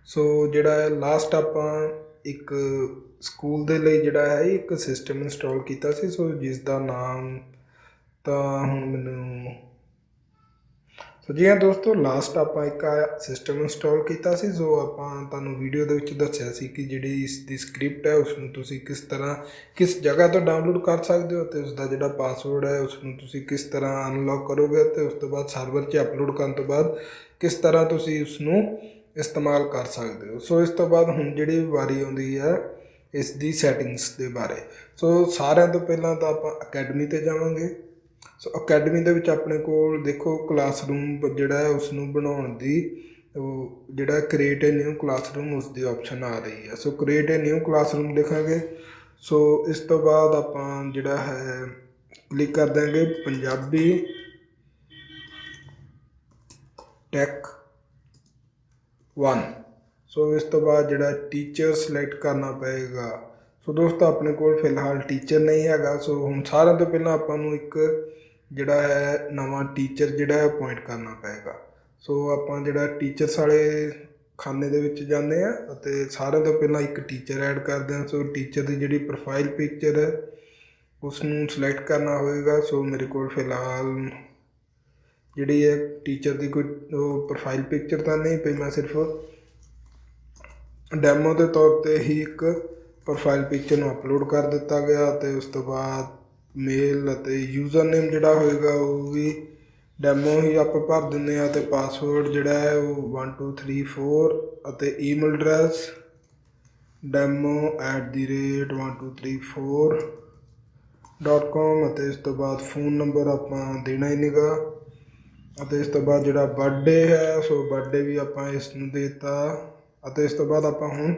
ਸੋ ਜਿਹੜਾ ਹੈ ਲਾਸਟ ਆਪਾਂ ਇੱਕ ਸਕੂਲ ਦੇ ਲਈ ਜਿਹੜਾ ਹੈ ਇੱਕ ਸਿਸਟਮ ਇੰਸਟਾਲ ਕੀਤਾ ਸੀ, ਸੋ ਜਿਸ ਦਾ ਨਾਮ ਤਾਂ ਹੁਣ ਮੈਨੂੰ ਜੀ ਹਾਂ ਦੋਸਤੋ, ਲਾਸਟ ਆਪਾਂ ਇੱਕ ਸਿਸਟਮ ਇੰਸਟਾਲ ਕੀਤਾ ਸੀ। ਸੋ ਆਪਾਂ ਤੁਹਾਨੂੰ ਵੀਡੀਓ ਦੇ ਵਿੱਚ ਦੱਸਿਆ ਸੀ ਕਿ ਜਿਹੜੀ ਇਸ ਦੀ ਸਕ੍ਰਿਪਟ ਹੈ ਉਸ ਨੂੰ ਤੁਸੀਂ ਕਿਸ ਤਰ੍ਹਾਂ ਕਿਸ ਜਗ੍ਹਾ ਤੋਂ ਡਾਊਨਲੋਡ ਕਰ ਸਕਦੇ ਹੋ ਅਤੇ ਉਸਦਾ ਜਿਹੜਾ ਪਾਸਵਰਡ ਹੈ ਉਸ ਨੂੰ ਤੁਸੀਂ ਕਿਸ ਤਰ੍ਹਾਂ ਅਨਲੌਕ ਕਰੋਗੇ ਅਤੇ ਉਸ ਤੋਂ ਬਾਅਦ ਸਰਵਰ 'ਚ ਅਪਲੋਡ ਕਰਨ ਤੋਂ ਬਾਅਦ ਕਿਸ ਤਰ੍ਹਾਂ ਤੁਸੀਂ ਉਸ ਨੂੰ ਇਸਤੇਮਾਲ ਕਰ ਸਕਦੇ ਹੋ। ਸੋ ਇਸ ਤੋਂ ਬਾਅਦ ਹੁਣ ਜਿਹੜੀ ਵਾਰੀ ਆਉਂਦੀ ਹੈ ਇਸ ਦੀ ਸੈਟਿੰਗਸ ਦੇ ਬਾਰੇ। ਸੋ ਸਾਰਿਆਂ ਤੋਂ ਪਹਿਲਾਂ ਤਾਂ ਆਪਾਂ ਅਕੈਡਮੀ 'ਤੇ ਜਾਵਾਂਗੇ। ਸੋ ਅਕੈਡਮੀ ਦੇ ਵਿੱਚ ਆਪਣੇ ਕੋਲ ਦੇਖੋ ਕਲਾਸਰੂਮ ਜਿਹੜਾ ਹੈ ਉਸ ਨੂੰ ਬਣਾਉਣ ਦੀ ਜਿਹੜਾ ਕ੍ਰੀਏਟ ਏ ਨਿਊ ਕਲਾਸਰੂਮ ਉਸ ਦੀ ਆਪਸ਼ਨ ਆ ਰਹੀ ਹੈ। ਸੋ ਕ੍ਰੀਏਟ ਏ ਨਿਊ ਕਲਾਸਰੂਮ ਲਿਖਾਂਗੇ। ਸੋ ਇਸ ਤੋਂ ਬਾਅਦ ਆਪਾਂ ਜਿਹੜਾ ਹੈ ਕਲਿੱਕ ਕਰ ਦਾਂਗੇ ਪੰਜਾਬੀ ਟੈਕ 1। ਸੋ ਇਸ ਤੋਂ ਬਾਅਦ ਜਿਹੜਾ ਟੀਚਰ ਸਿਲੈਕਟ ਕਰਨਾ ਪਏਗਾ। ਸੋ ਦੋਸਤੋ ਆਪਣੇ ਕੋਲ ਫਿਲਹਾਲ ਟੀਚਰ ਨਹੀਂ ਹੈਗਾ। ਸੋ ਹੁਣ ਸਾਰਿਆਂ ਤੋਂ ਪਹਿਲਾਂ ਆਪਾਂ ਨੂੰ ਇੱਕ ਜਿਹੜਾ ਹੈ ਨਵਾਂ ਟੀਚਰ ਜਿਹੜਾ ਹੈ ਅਪੁਆਇੰਟ ਕਰਨਾ ਪਏਗਾ। ਸੋ ਆਪਾਂ ਜਿਹੜਾ ਟੀਚਰਸ ਵਾਲੇ ਖਾਨੇ ਦੇ ਵਿੱਚ ਜਾਂਦੇ ਹਾਂ ਅਤੇ ਸਾਰਿਆਂ ਤੋਂ ਪਹਿਲਾਂ ਇੱਕ ਟੀਚਰ ਐਡ ਕਰਦੇ ਹਾਂ। ਸੋ ਟੀਚਰ ਦੀ ਜਿਹੜੀ ਪ੍ਰੋਫਾਈਲ ਪਿਕਚਰ ਹੈ ਉਸ ਨੂੰ ਸਿਲੈਕਟ ਕਰਨਾ ਹੋਵੇਗਾ। ਸੋ ਮੇਰੇ ਕੋਲ ਫਿਲਹਾਲ ਜਿਹੜੀ ਹੈ ਟੀਚਰ ਦੀ ਕੋਈ ਪ੍ਰੋਫਾਈਲ ਪਿਕਚਰ ਤਾਂ ਨਹੀਂ ਪਈ, ਮੈਂ ਸਿਰਫ ਡੈਮੋ ਦੇ ਤੌਰ 'ਤੇ ਹੀ ਇੱਕ ਪ੍ਰੋਫਾਈਲ ਪਿਕਚਰ ਨੂੰ ਅਪਲੋਡ ਕਰ ਦਿੱਤਾ ਗਿਆ ਅਤੇ ਉਸ ਤੋਂ ਬਾਅਦ ਮੇਲ ਅਤੇ ਯੂਜ਼ਰ ਨੇਮ ਜਿਹੜਾ ਹੋਏਗਾ ਉਹ ਵੀ ਡੈਮੋ ਹੀ ਆਪਾਂ ਭਰ ਦਿੰਦੇ ਹਾਂ ਅਤੇ ਪਾਸਵਰਡ ਜਿਹੜਾ ਹੈ ਉਹ 1234 ਅਤੇ ਈਮੇਲ ਐਡਰੈਸ demo@1234.com ਅਤੇ ਇਸ ਤੋਂ ਬਾਅਦ ਫ਼ੋਨ ਨੰਬਰ ਆਪਾਂ ਦੇਣਾ ਹੀ ਨੀਗਾ ਅਤੇ ਇਸ ਤੋਂ ਬਾਅਦ ਜਿਹੜਾ ਬਰਥਡੇ ਹੈ ਸੋ ਬਰਥਡੇ ਵੀ ਆਪਾਂ ਇਸ ਨੂੰ ਦੇ ਦਿੱਤਾ ਅਤੇ ਇਸ ਤੋਂ ਬਾਅਦ ਆਪਾਂ ਹੁਣ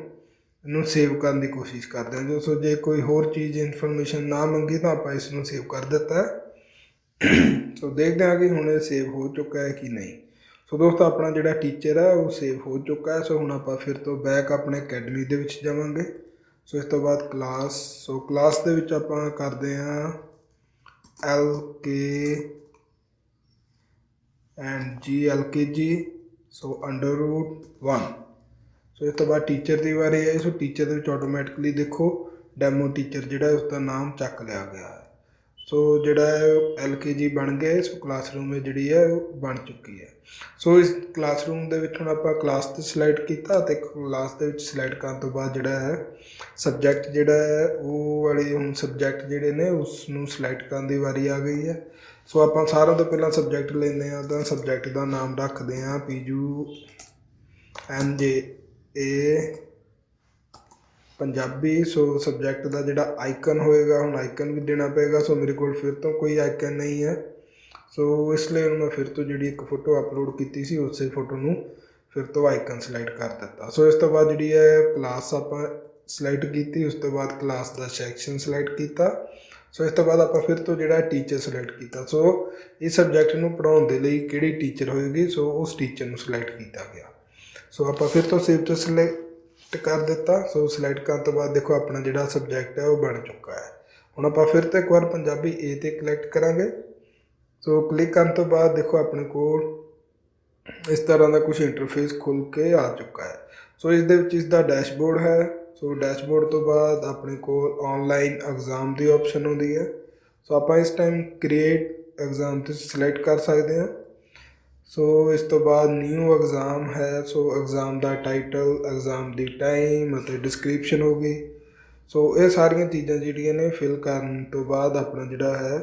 ਇਹਨੂੰ ਸੇਵ ਕਰਨ ਦੀ ਕੋਸ਼ਿਸ਼ ਕਰਦੇ ਹਾਂ। ਜੋ ਸੋ ਜੇ ਕੋਈ ਹੋਰ ਚੀਜ਼ ਇਨਫੋਰਮੇਸ਼ਨ ਨਾ ਮੰਗੀ ਤਾਂ ਆਪਾਂ ਇਸ ਨੂੰ ਸੇਵ ਕਰ ਦਿੱਤਾ। ਸੋ ਦੇਖਦੇ ਹਾਂ ਕਿ ਹੁਣ ਇਹ ਸੇਵ ਹੋ ਚੁੱਕਾ ਹੈ ਕਿ ਨਹੀਂ। ਸੋ ਦੋਸਤੋ ਆਪਣਾ ਜਿਹੜਾ ਟੀਚਰ ਹੈ ਉਹ ਸੇਵ ਹੋ ਚੁੱਕਾ ਹੈ। ਸੋ ਹੁਣ ਆਪਾਂ ਫਿਰ ਤੋਂ ਬੈਕ ਆਪਣੇ ਅਕੈਡਮੀ ਦੇ ਵਿੱਚ ਜਾਵਾਂਗੇ। ਸੋ ਇਸ ਤੋਂ ਬਾਅਦ ਕਲਾਸ। ਸੋ ਕਲਾਸ ਦੇ ਵਿੱਚ ਆਪਾਂ ਕਰਦੇ ਹਾਂ LKG ਸੋ √1। ਸੋ ਇਸ ਤੋਂ ਬਾਅਦ ਟੀਚਰ ਦੀ ਵਾਰੀ ਹੈ। ਸੋ ਟੀਚਰ ਦੇ ਵਿੱਚ ਆਟੋਮੈਟਿਕਲੀ ਦੇਖੋ ਡੈਮੋ ਟੀਚਰ ਜਿਹੜਾ ਉਸ ਦਾ ਨਾਮ ਚੱਕ ਲਿਆ ਗਿਆ ਹੈ। ਸੋ ਜਿਹੜਾ ਹੈ LKG ਬਣ ਗਿਆ। ਸੋ ਕਲਾਸਰੂਮ ਜਿਹੜੀ ਹੈ ਉਹ ਬਣ ਚੁੱਕੀ ਹੈ। ਸੋ ਇਸ ਕਲਾਸਰੂਮ ਦੇ ਵਿੱਚ ਹੁਣ ਆਪਾਂ ਕਲਾਸ 'ਤੇ ਸਿਲੈਕਟ ਕੀਤਾ ਅਤੇ ਕਲਾਸ ਦੇ ਵਿੱਚ ਸਿਲੈਕਟ ਕਰਨ ਤੋਂ ਬਾਅਦ ਜਿਹੜਾ ਹੈ ਸਬਜੈਕਟ ਜਿਹੜਾ ਹੈ ਉਹ ਵਾਲੇ ਹੁਣ ਸਬਜੈਕਟ ਜਿਹੜੇ ਨੇ ਉਸ ਨੂੰ ਸਿਲੈਕਟ ਕਰਨ ਦੀ ਵਾਰੀ ਆ ਗਈ ਹੈ। ਸੋ ਆਪਾਂ ਸਾਰਿਆਂ ਤੋਂ ਪਹਿਲਾਂ ਸਬਜੈਕਟ ਲੈਂਦੇ ਹਾਂ ਤਾਂ ਸਬਜੈਕਟ ਦਾ ਨਾਮ ਰੱਖਦੇ ਹਾਂ PUNJA ਪੰਜਾਬੀ। ਸੋ ਸਬਜੈਕਟ ਦਾ ਜਿਹੜਾ ਆਈਕਨ ਹੋਏਗਾ ਹੁਣ ਆਈਕਨ ਵੀ ਦੇਣਾ ਪਏਗਾ। ਸੋ ਮੇਰੇ ਕੋਲ ਫਿਰ ਤੋਂ ਕੋਈ ਆਈਕਨ ਨਹੀਂ ਹੈ। ਸੋ ਇਸ ਲਈ ਹੁਣ ਮੈਂ ਫਿਰ ਤੋਂ ਜਿਹੜੀ ਇੱਕ ਫੋਟੋ ਅਪਲੋਡ ਕੀਤੀ ਸੀ ਉਸੇ ਫੋਟੋ ਨੂੰ ਫਿਰ ਤੋਂ ਆਈਕਨ ਸਿਲੈਕਟ ਕਰ ਦਿੱਤਾ। ਸੋ ਇਸ ਤੋਂ ਬਾਅਦ ਜਿਹੜੀ ਹੈ ਕਲਾਸ ਆਪਾਂ ਸਿਲੈਕਟ ਕੀਤੀ। ਉਸ ਤੋਂ ਬਾਅਦ ਕਲਾਸ ਦਾ ਸੈਕਸ਼ਨ ਸਿਲੈਕਟ ਕੀਤਾ। ਸੋ ਇਸ ਤੋਂ ਬਾਅਦ ਆਪਾਂ ਫਿਰ ਤੋਂ ਜਿਹੜਾ ਟੀਚਰ ਸਿਲੈਕਟ ਕੀਤਾ। ਸੋ ਇਸ ਸਬਜੈਕਟ ਨੂੰ ਪੜ੍ਹਾਉਣ ਦੇ ਲਈ ਕਿਹੜੀ ਟੀਚਰ ਹੋਏਗੀ ਸੋ ਉਸ ਟੀਚਰ ਨੂੰ ਸਿਲੈਕਟ ਕੀਤਾ ਗਿਆ। ਸੋ ਆਪਾਂ ਫਿਰ ਤੋਂ ਸੇਵ ਤੋਂ ਸਿਲੈਕਟ ਕਰ ਦਿੱਤਾ। ਸੋ ਸਿਲੈਕਟ ਕਰਨ ਤੋਂ ਬਾਅਦ ਦੇਖੋ ਆਪਣਾ ਜਿਹੜਾ ਸਬਜੈਕਟ ਹੈ ਉਹ ਬਣ ਚੁੱਕਾ ਹੈ। ਹੁਣ ਆਪਾਂ ਫਿਰ ਤੋਂ ਇੱਕ ਵਾਰ ਪੰਜਾਬੀ A 'ਤੇ ਕਲਿੱਕ ਕਰਾਂਗੇ। ਸੋ ਕਲਿੱਕ ਕਰਨ ਤੋਂ ਬਾਅਦ ਦੇਖੋ ਆਪਣੇ ਕੋਲ ਇਸ ਤਰ੍ਹਾਂ ਦਾ ਕੁਝ ਇੰਟਰਫੇਸ ਖੁੱਲ੍ਹ ਕੇ ਆ ਚੁੱਕਾ ਹੈ। ਸੋ ਇਸ ਦੇ ਵਿੱਚ ਇਸ ਦਾ ਡੈਸ਼ਬੋਰਡ ਹੈ। ਸੋ ਡੈਸ਼ਬੋਰਡ ਤੋਂ ਬਾਅਦ ਆਪਣੇ ਕੋਲ ਔਨਲਾਈਨ ਐਗਜ਼ਾਮ ਦੀ ਆਪਸ਼ਨ ਆਉਂਦੀ ਹੈ। ਸੋ ਆਪਾਂ ਇਸ ਟਾਈਮ ਕ੍ਰੀਏਟ ਐਗਜ਼ਾਮ 'ਤੇ ਸਿਲੈਕਟ ਕਰ ਸਕਦੇ ਹਾਂ। ਸੋ ਇਸ ਤੋਂ ਬਾਅਦ ਨਿਊ ਐਗਜ਼ਾਮ ਹੈ। ਸੋ ਐਗਜ਼ਾਮ ਦਾ ਟਾਈਟਲ, ਐਗਜ਼ਾਮ ਦੀ ਟਾਈਮ ਅਤੇ ਡਿਸਕ੍ਰਿਪਸ਼ਨ ਹੋ ਗਈ। ਸੋ ਇਹ ਸਾਰੀਆਂ ਚੀਜ਼ਾਂ ਜਿਹੜੀਆਂ ਨੇ ਫਿਲ ਕਰਨ ਤੋਂ ਬਾਅਦ ਆਪਣਾ ਜਿਹੜਾ ਹੈ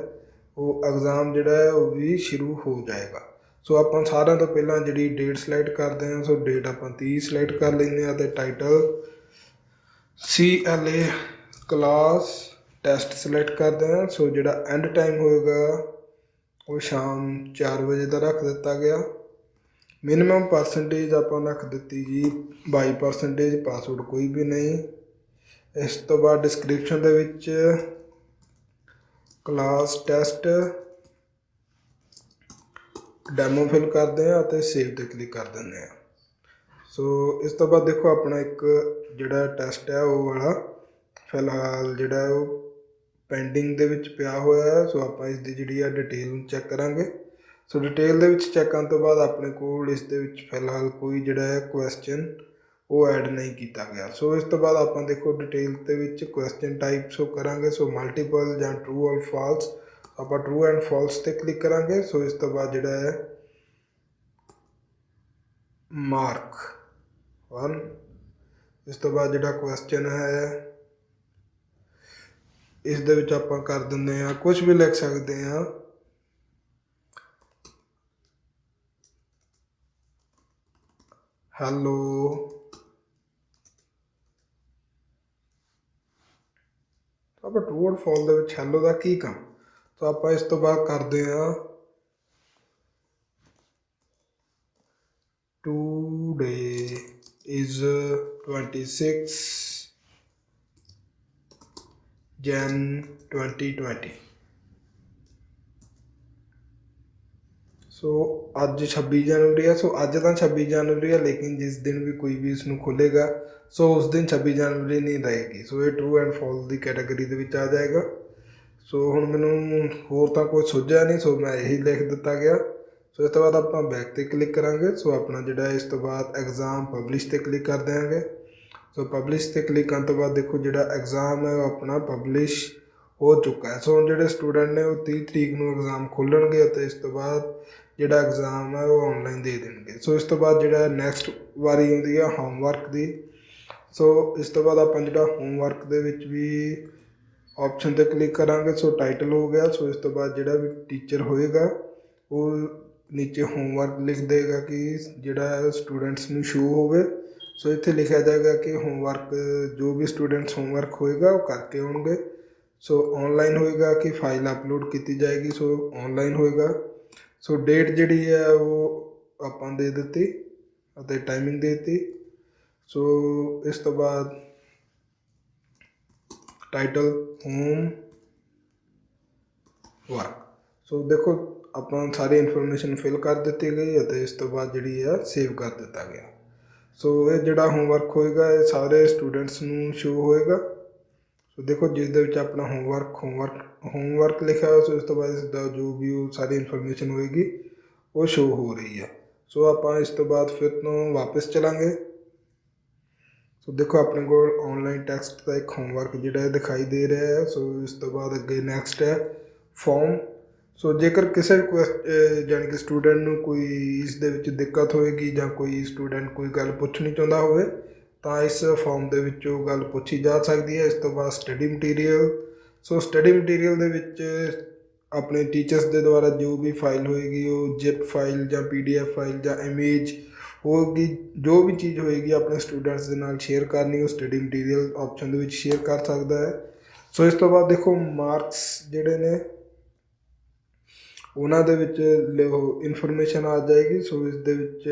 ਉਹ ਐਗਜ਼ਾਮ ਜਿਹੜਾ ਹੈ ਉਹ ਵੀ ਸ਼ੁਰੂ ਹੋ ਜਾਏਗਾ। ਸੋ ਆਪਾਂ ਸਾਰਿਆਂ ਤੋਂ ਪਹਿਲਾਂ ਜਿਹੜੀ ਡੇਟ ਸਿਲੈਕਟ ਕਰਦੇ ਹਾਂ। ਸੋ ਡੇਟ ਆਪਾਂ 30 ਸਿਲੈਕਟ ਕਰ ਲੈਂਦੇ ਹਾਂ ਅਤੇ title CLA class test select ਕਰਦੇ ਹਾਂ। ਸੋ ਜਿਹੜਾ ਐਂਡ ਟਾਈਮ ਹੋਏਗਾ ਉਹ ਸ਼ਾਮ 4 ਵਜੇ ਦਾ ਰੱਖ ਦਿੱਤਾ ਗਿਆ। ਮਿਨੀਮਮ ਪਰਸੈਂਟੇਜ ਆਪਾਂ ਰੱਖ ਦਿੱਤੀ ਜੀ 22%, ਪਾਸਵਰਡ ਕੋਈ ਵੀ ਨਹੀਂ। ਇਸ ਤੋਂ ਬਾਅਦ ਡਿਸਕ੍ਰਿਪਸ਼ਨ ਦੇ ਵਿੱਚ ਕਲਾਸ ਟੈਸਟ ਡੈਮੋ ਫਿਲ ਕਰਦੇ ਹਾਂ ਅਤੇ ਸੇਵ 'ਤੇ ਕਲਿੱਕ ਕਰ ਦਿੰਦੇ ਹਾਂ। ਸੋ ਇਸ ਤੋਂ ਬਾਅਦ ਦੇਖੋ ਆਪਣਾ ਇੱਕ ਜਿਹੜਾ ਟੈਸਟ ਹੈ ਉਹ ਵਾਲਾ ਫਿਲਹਾਲ ਜਿਹੜਾ ਉਹ ਪੈਂਡਿੰਗ ਦੇ ਵਿੱਚ ਪਿਆ ਹੋਇਆ ਹੈ। ਸੋ ਆਪਾਂ ਇਸ ਦੀ ਜਿਹੜੀ ਆ ਡਿਟੇਲ ਨੂੰ ਚੈੱਕ ਕਰਾਂਗੇ। ਸੋ ਡਿਟੇਲ ਦੇ ਵਿੱਚ ਚੈੱਕ ਕਰਨ ਤੋਂ ਬਾਅਦ ਆਪਣੇ ਕੋਲ ਇਸ ਦੇ ਵਿੱਚ ਫਿਲਹਾਲ ਕੋਈ ਜਿਹੜਾ ਹੈ ਕੁਐਸਚਨ ਉਹ ਐਡ ਨਹੀਂ ਕੀਤਾ ਗਿਆ। ਸੋ ਇਸ ਤੋਂ ਬਾਅਦ ਆਪਾਂ ਦੇਖੋ ਡਿਟੇਲ ਦੇ ਵਿੱਚ ਕੁਐਸਚਨ ਟਾਈਪ ਸ਼ੋ ਕਰਾਂਗੇ। ਸੋ ਮਲਟੀਪਲ ਜਾਂ ਟਰੂ ਔਰ ਫਾਲਸ, ਆਪਾਂ ਟਰੂ ਐਂਡ ਫਾਲਸ ਤੇ ਕਲਿੱਕ ਕਰਾਂਗੇ। ਸੋ ਇਸ ਤੋਂ ਬਾਅਦ ਜਿਹੜਾ ਹੈ ਮਾਰਕ 1, ਇਸ ਤੋਂ ਬਾਅਦ ਜਿਹੜਾ ਕੁਐਸਚਨ ਹੈ ਇਸ ਦੇ ਵਿੱਚ ਆਪਾਂ ਕਰ ਦਿੰਦੇ ਹਾਂ, ਕੁਝ ਵੀ ਲਿਖ ਸਕਦੇ ਹਾਂ, ਹੈਲੋ। ਆਪਾਂ ਟਰੂ ਔਰ ਫਾਲਸ ਦੇ ਵਿੱਚ ਹੈਲੋ ਦਾ ਕੀ ਕੰਮ, ਤਾਂ ਆਪਾਂ ਇਸ ਤੋਂ ਬਾਅਦ ਕਰਦੇ ਹਾਂ ਟੂਡੇ ਇਜ਼ 26 Jan 2020। ਸੋ ਅੱਜ 26 ਜਨਵਰੀ ਹੈ। ਸੋ ਅੱਜ ਤਾਂ 26 ਜਨਵਰੀ ਹੈ, ਲੇਕਿਨ ਜਿਸ ਦਿਨ ਵੀ ਕੋਈ ਵੀ ਇਸ ਨੂੰ ਖੋਲ੍ਹੇਗਾ ਸੋ ਉਸ ਦਿਨ 26 ਜਨਵਰੀ ਨਹੀਂ ਰਹੇਗੀ। ਸੋ ਇਹ true and false the category ਦੇ ਵਿੱਚ ਆ ਜਾਏਗਾ। ਸੋ ਹੁਣ ਮੈਨੂੰ ਹੋਰ ਤਾਂ ਕੁਝ ਸੁਝਿਆ ਨਹੀਂ, ਸੋ ਮੈਂ ਇਹੀ ਲਿਖ ਦਿੱਤਾ ਗਿਆ। ਸੋ ਇਸ ਤੋਂ ਬਾਅਦ ਆਪਾਂ ਬੈਕ 'ਤੇ ਕਲਿੱਕ ਕਰਾਂਗੇ। ਸੋ ਆਪਣਾ ਜਿਹੜਾ ਇਸ ਤੋਂ ਬਾਅਦ ਐਗਜ਼ਾਮ ਪਬਲਿਸ਼ 'ਤੇ ਕਲਿੱਕ ਕਰ ਦਿਆਂਗੇ। ਸੋ ਪਬਲਿਸ਼ 'ਤੇ ਕਲਿੱਕ ਕਰਨ ਤੋਂ ਬਾਅਦ ਦੇਖੋ ਜਿਹੜਾ ਐਗਜ਼ਾਮ ਹੈ ਉਹ ਆਪਣਾ ਪਬਲਿਸ਼ ਹੋ ਚੁੱਕਾ ਹੈ। ਸੋ ਹੁਣ ਜਿਹੜੇ ਸਟੂਡੈਂਟ ਨੇ ਉਹ 30 ਤਰੀਕ ਨੂੰ ਐਗਜ਼ਾਮ ਖੋਲ੍ਹਣਗੇ ਅਤੇ ਇਸ ਤੋਂ ਬਾਅਦ ਜਿਹੜਾ ਐਗਜ਼ਾਮ ਹੈ ਉਹ ਔਨਲਾਈਨ ਦੇ ਦੇਣਗੇ। ਸੋ ਇਸ ਤੋਂ ਬਾਅਦ ਜਿਹੜਾ ਨੈਕਸਟ ਵਾਰੀ ਆਉਂਦੀ ਹੈ ਹੋਮਵਰਕ ਦੀ। ਸੋ ਇਸ ਤੋਂ ਬਾਅਦ ਆਪਾਂ ਜਿਹੜਾ ਹੋਮਵਰਕ ਦੇ ਵਿੱਚ ਵੀ ਆਪਸ਼ਨ 'ਤੇ ਕਲਿੱਕ ਕਰਾਂਗੇ। ਸੋ ਟਾਈਟਲ ਹੋ ਗਿਆ। ਸੋ ਇਸ ਤੋਂ ਬਾਅਦ ਜਿਹੜਾ ਵੀ ਟੀਚਰ ਹੋਏਗਾ ਉਹ ਨੀਚੇ ਹੋਮਵਰਕ ਲਿਖ ਦੇਗਾ ਕਿ ਜਿਹੜਾ ਸਟੂਡੈਂਟਸ ਨੂੰ ਸ਼ੋ ਹੋਵੇ। ਸੋ ਇੱਥੇ ਲਿਖਿਆ ਜਾਏਗਾ ਕਿ ਹੋਮਵਰਕ ਜੋ ਵੀ ਸਟੂਡੈਂਟਸ ਹੋਮਵਰਕ ਹੋਏਗਾ ਉਹ ਕਰਕੇ ਆਉਣਗੇ। ਸੋ ਔਨਲਾਈਨ ਹੋਏਗਾ ਕਿ ਫਾਈਲ ਅਪਲੋਡ ਕੀਤੀ ਜਾਏਗੀ। ਸੋ ਔਨਲਾਈਨ ਹੋਏਗਾ। ਸੋ ਡੇਟ ਜਿਹੜੀ ਹੈ ਉਹ ਆਪਾਂ ਦੇ ਦਿੱਤੀ ਅਤੇ ਟਾਈਮਿੰਗ ਦੇ ਦਿੱਤੀ। ਸੋ ਇਸ ਤੋਂ ਬਾਅਦ ਟਾਈਟਲ ਹੋਮ ਵਰਕ। ਸੋ ਦੇਖੋ ਆਪਾਂ ਸਾਰੀ ਇਨਫੋਰਮੇਸ਼ਨ ਫਿਲ ਕਰ ਦਿੱਤੀ ਗਈ ਅਤੇ ਇਸ ਤੋਂ ਬਾਅਦ ਜਿਹੜੀ ਹੈ ਸੇਵ ਕਰ ਦਿੱਤਾ ਗਿਆ। ਸੋ ਇਹ ਜਿਹੜਾ ਹੋਮਵਰਕ ਹੋਏਗਾ ਇਹ ਸਾਰੇ ਸਟੂਡੈਂਟਸ ਨੂੰ ਸ਼ੋ ਹੋਏਗਾ। ਸੋ ਦੇਖੋ ਜਿਸ ਦੇ ਵਿੱਚ ਆਪਣਾ ਹੋਮਵਰਕ ਲਿਖਿਆ ਹੋਇਆ। ਸੋ ਇਸ ਤੋਂ ਬਾਅਦ ਇਸ ਦਾ ਜੋ ਵੀ ਉਹ ਸਾਰੀ ਇਨਫੋਰਮੇਸ਼ਨ ਹੋਏਗੀ ਉਹ ਸ਼ੋ ਹੋ ਰਹੀ ਹੈ। ਸੋ ਆਪਾਂ ਇਸ ਤੋਂ ਬਾਅਦ ਫਿਰ ਤੋਂ ਵਾਪਸ ਚਲਾਂਗੇ। ਸੋ ਦੇਖੋ ਆਪਣੇ ਕੋਲ ਔਨਲਾਈਨ ਟੈਕਸਟ ਦਾ ਇੱਕ ਹੋਮਵਰਕ ਜਿਹੜਾ ਹੈ ਦਿਖਾਈ ਦੇ ਰਿਹਾ ਹੈ। ਸੋ ਇਸ ਤੋਂ ਬਾਅਦ ਅੱਗੇ ਨੈਕਸਟ ਹੈ ਫੋਰਮ। ਸੋ ਜੇਕਰ ਕਿਸੇ ਯਾਨੀ ਕਿ ਸਟੂਡੈਂਟ ਨੂੰ ਕੋਈ ਇਸ ਦੇ ਵਿੱਚ ਦਿੱਕਤ ਹੋਏਗੀ ਜਾਂ ਕੋਈ ਸਟੂਡੈਂਟ ਕੋਈ ਗੱਲ ਪੁੱਛਣੀ ਚਾਹੁੰਦਾ ਹੋਵੇ ਤਾਂ ਇਸ ਫੋਰਮ ਦੇ ਵਿੱਚ ਉਹ ਗੱਲ ਪੁੱਛੀ ਜਾ ਸਕਦੀ ਹੈ। ਇਸ ਤੋਂ ਬਾਅਦ ਸਟੱਡੀ ਮਟੀਰੀਅਲ। ਸੋ ਸਟੱਡੀ ਮਟੀਰੀਅਲ ਦੇ ਵਿੱਚ ਆਪਣੇ ਟੀਚਰਸ ਦੇ ਦੁਆਰਾ ਜੋ ਵੀ ਫਾਈਲ ਹੋਏਗੀ ਉਹ ਜਿਪ ਫਾਈਲ ਜਾਂ PDF ਫਾਈਲ ਜਾਂ ਇਮੇਜ ਹੋਏਗੀ, ਜੋ ਵੀ ਚੀਜ਼ ਹੋਏਗੀ ਆਪਣੇ ਸਟੂਡੈਂਟਸ ਦੇ ਨਾਲ ਸ਼ੇਅਰ ਕਰਨੀ ਉਹ ਸਟੱਡੀ ਮਟੀਰੀਅਲ ਆਪਸ਼ਨ ਦੇ ਵਿੱਚ ਸ਼ੇਅਰ ਕਰ ਸਕਦਾ ਹੈ। ਸੋ ਇਸ ਤੋਂ ਬਾਅਦ ਦੇਖੋ ਮਾਰਕਸ ਜਿਹੜੇ ਨੇ ਉਹਨਾਂ ਦੇ ਵਿੱਚ ਇਨਫੋਰਮੇਸ਼ਨ ਆ ਜਾਏਗੀ। ਸੋ ਇਸ ਦੇ ਵਿੱਚ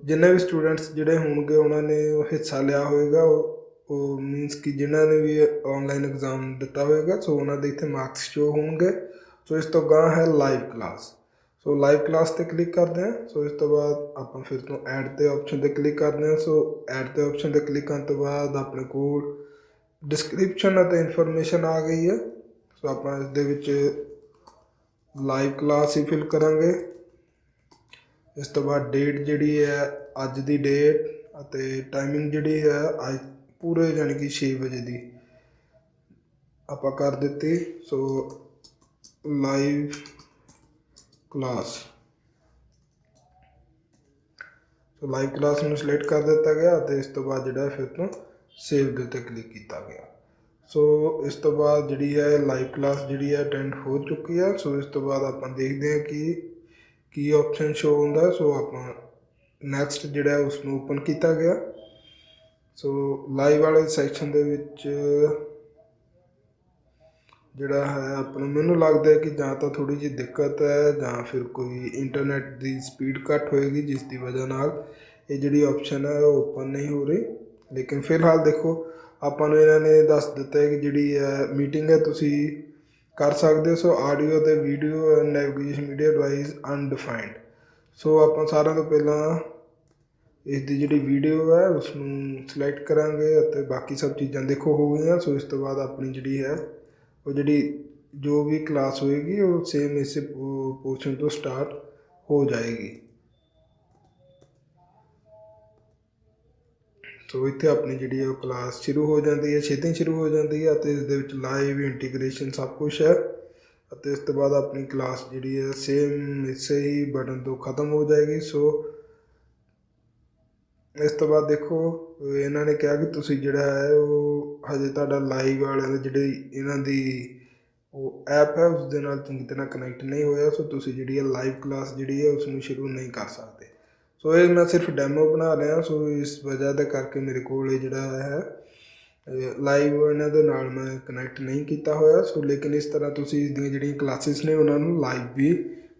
ਜਿੰਨੇ ਵੀ ਸਟੂਡੈਂਟਸ ਜਿਹੜੇ ਹੋਣਗੇ ਉਹਨਾਂ ਨੇ ਹਿੱਸਾ ਲਿਆ ਹੋਏਗਾ, ਉਹ ਮੀਨਸ ਕਿ ਜਿਨ੍ਹਾਂ ਨੇ ਵੀ ਔਨਲਾਈਨ ਐਗਜ਼ਾਮ ਦਿੱਤਾ ਹੋਏਗਾ ਸੋ ਉਹਨਾਂ ਦੇ ਇੱਥੇ ਮਾਰਕਸ ਸ਼ੋ ਹੋਣਗੇ। ਸੋ ਇਸ ਤੋਂ ਅਗਾਂਹ ਹੈ live class. So live class 'ਤੇ ਕਲਿੱਕ ਕਰਦੇ ਹਾਂ। ਸੋ ਇਸ ਤੋਂ ਬਾਅਦ ਆਪਾਂ ਫਿਰ ਤੋਂ ਐਡ ਦੇ ਆਪਸ਼ਨ 'ਤੇ ਕਲਿੱਕ ਕਰਦੇ ਹਾਂ। ਸੋ ਐਡ ਦੇ ਆਪਸ਼ਨ 'ਤੇ ਕਲਿੱਕ ਕਰਨ ਤੋਂ ਬਾਅਦ ਆਪਣੇ ਕੋਲ ਡਿਸਕ੍ਰਿਪਸ਼ਨ ਅਤੇ ਇਨਫੋਰਮੇਸ਼ਨ ਆ ਗਈ ਹੈ। ਸੋ ਆਪਾਂ ਇਸ ਦੇ ਵਿੱਚ ਲਾਈਵ ਕਲਾਸ ਹੀ ਫਿਲ ਕਰਾਂਗੇ। ਇਸ ਤੋਂ ਬਾਅਦ ਡੇਟ ਜਿਹੜੀ ਹੈ ਅੱਜ ਦੀ ਡੇਟ ਅਤੇ ਟਾਈਮਿੰਗ ਜਿਹੜੀ ਹੈ ਅੱਜ ਪੂਰੇ ਯਾਨੀ ਕਿ 6 ਵਜੇ ਦੀ ਆਪਾਂ ਕਰ ਦਿੱਤੀ। So live class. So live class ਨੂੰ ਸਿਲੈਕਟ ਕਰ ਦਿੱਤਾ ਗਿਆ ਅਤੇ ਇਸ ਤੋਂ ਬਾਅਦ ਜਿਹੜਾ ਫਿਰ ਤੋਂ ਸੇਵ ਦੇ ਉੱਤੇ ਕਲਿੱਕ ਕੀਤਾ ਗਿਆ। ਸੋ ਇਸ ਤੋਂ ਬਾਅਦ ਜਿਹੜੀ ਹੈ ਲਾਈਵ ਕਲਾਸ ਜਿਹੜੀ ਹੈ ਅਟੈਂਡ ਹੋ ਚੁੱਕੀ ਹੈ। ਸੋ ਇਸ ਤੋਂ ਬਾਅਦ ਆਪਾਂ ਦੇਖਦੇ ਹਾਂ ਕਿ ਕੀ ਆਪਸ਼ਨ ਸ਼ੋ ਹੁੰਦਾ। ਸੋ ਆਪਾਂ ਨੈਕਸਟ ਜਿਹੜਾ ਉਸ ਨੂੰ ਓਪਨ ਕੀਤਾ ਗਿਆ। ਸੋ ਲਾਈਵ ਵਾਲੇ ਸੈਕਸ਼ਨ ਦੇ ਵਿੱਚ ਜਿਹੜਾ ਹੈ ਆਪਣਾ ਮੈਨੂੰ ਲੱਗਦਾ ਹੈ ਕਿ ਜਾਂ ਤਾਂ ਥੋੜ੍ਹੀ ਜਿਹੀ ਦਿੱਕਤ ਹੈ ਜਾਂ ਫਿਰ ਕੋਈ ਇੰਟਰਨੈਟ ਦੀ ਸਪੀਡ ਘੱਟ ਹੋਏਗੀ ਜਿਸ ਦੀ ਵਜ੍ਹਾ ਨਾਲ ਇਹ ਜਿਹੜੀ ਆਪਸ਼ਨ ਹੈ ਉਹ ਓਪਨ ਨਹੀਂ ਹੋ ਰਹੀ। ਲੇਕਿਨ ਫਿਲਹਾਲ ਦੇਖੋ ਆਪਾਂ ਨੂੰ ਇਹਨਾਂ ਨੇ ਦੱਸ ਦਿੱਤਾ ਹੈ ਕਿ ਜਿਹੜੀ ਹੈ ਮੀਟਿੰਗ ਹੈ ਤੁਸੀਂ ਕਰ ਸਕਦੇ ਹੋ। ਸੋ ਆਡੀਓ ਅਤੇ video and navigation media device undefined. So ਆਪਾਂ ਸਾਰਿਆਂ ਤੋਂ ਪਹਿਲਾਂ ਇਸ ਦੀ ਜਿਹੜੀ ਵੀਡੀਓ ਹੈ ਉਸ ਨੂੰ ਸਿਲੈਕਟ ਕਰਾਂਗੇ ਅਤੇ ਬਾਕੀ ਸਭ ਚੀਜ਼ਾਂ ਦੇਖੋ ਹੋ ਗਈਆਂ। ਸੋ ਇਸ ਤੋਂ ਬਾਅਦ ਆਪਣੀ ਜਿਹੜੀ ਹੈ ਉਹ ਜਿਹੜੀ ਜੋ ਵੀ ਕਲਾਸ ਹੋਏਗੀ ਉਹ ਸੇਮ ਇਸੇ ਪੋਰਸ਼ਨ ਤੋਂ ਸਟਾਰਟ ਹੋ ਜਾਏਗੀ। ਸੋ ਇੱਥੇ ਆਪਣੀ ਜਿਹੜੀ ਉਹ ਕਲਾਸ ਸ਼ੁਰੂ ਹੋ ਜਾਂਦੀ ਹੈ, ਛੇਤੀ ਸ਼ੁਰੂ ਹੋ ਜਾਂਦੀ ਹੈ ਅਤੇ ਇਸ ਦੇ ਵਿੱਚ ਲਾਈਵ ਇੰਟੀਗ੍ਰੇਸ਼ਨ ਸਭ ਕੁਛ ਹੈ। ਅਤੇ ਇਸ ਤੋਂ ਬਾਅਦ ਆਪਣੀ ਕਲਾਸ ਜਿਹੜੀ ਹੈ ਸੇਮ ਇਸੇ ਹੀ ਬਟਨ ਤੋਂ ਖ਼ਤਮ ਹੋ ਜਾਏਗੀ। ਸੋ ਇਸ ਤੋਂ ਬਾਅਦ ਦੇਖੋ ਇਹਨਾਂ ਨੇ ਕਿਹਾ ਕਿ ਤੁਸੀਂ ਜਿਹੜਾ ਹੈ ਉਹ ਹਜੇ ਤੁਹਾਡਾ ਲਾਈਵ ਵਾਲਿਆਂ ਦੇ ਜਿਹੜੀ ਇਹਨਾਂ ਦੀ ਉਹ ਐਪ ਹੈ ਉਸ ਦੇ ਨਾਲ ਚੰਗੀ ਤਰ੍ਹਾਂ ਕਨੈਕਟ ਨਹੀਂ ਹੋਇਆ। ਸੋ ਤੁਸੀਂ ਜਿਹੜੀ ਹੈ ਲਾਈਵ ਕਲਾਸ ਜਿਹੜੀ ਹੈ ਉਸ ਨੂੰ ਸ਼ੁਰੂ ਨਹੀਂ ਕਰ ਸਕਦੇ। ਸੋ ਇਹ ਮੈਂ ਸਿਰਫ ਡੈਮੋ ਬਣਾ ਰਿਹਾ। ਸੋ ਇਸ ਵਜ੍ਹਾ ਦੇ ਕਰਕੇ ਮੇਰੇ ਕੋਲ ਇਹ ਜਿਹੜਾ ਹੈ ਲਾਈਵ ਇਹਨਾਂ ਦੇ ਨਾਲ ਮੈਂ ਕਨੈਕਟ ਨਹੀਂ ਕੀਤਾ ਹੋਇਆ। ਸੋ ਲੇਕਿਨ ਇਸ ਤਰ੍ਹਾਂ ਤੁਸੀਂ ਇਸ ਦੀਆਂ ਜਿਹੜੀਆਂ ਕਲਾਸਿਸ ਨੇ ਉਹਨਾਂ ਨੂੰ ਲਾਈਵ ਵੀ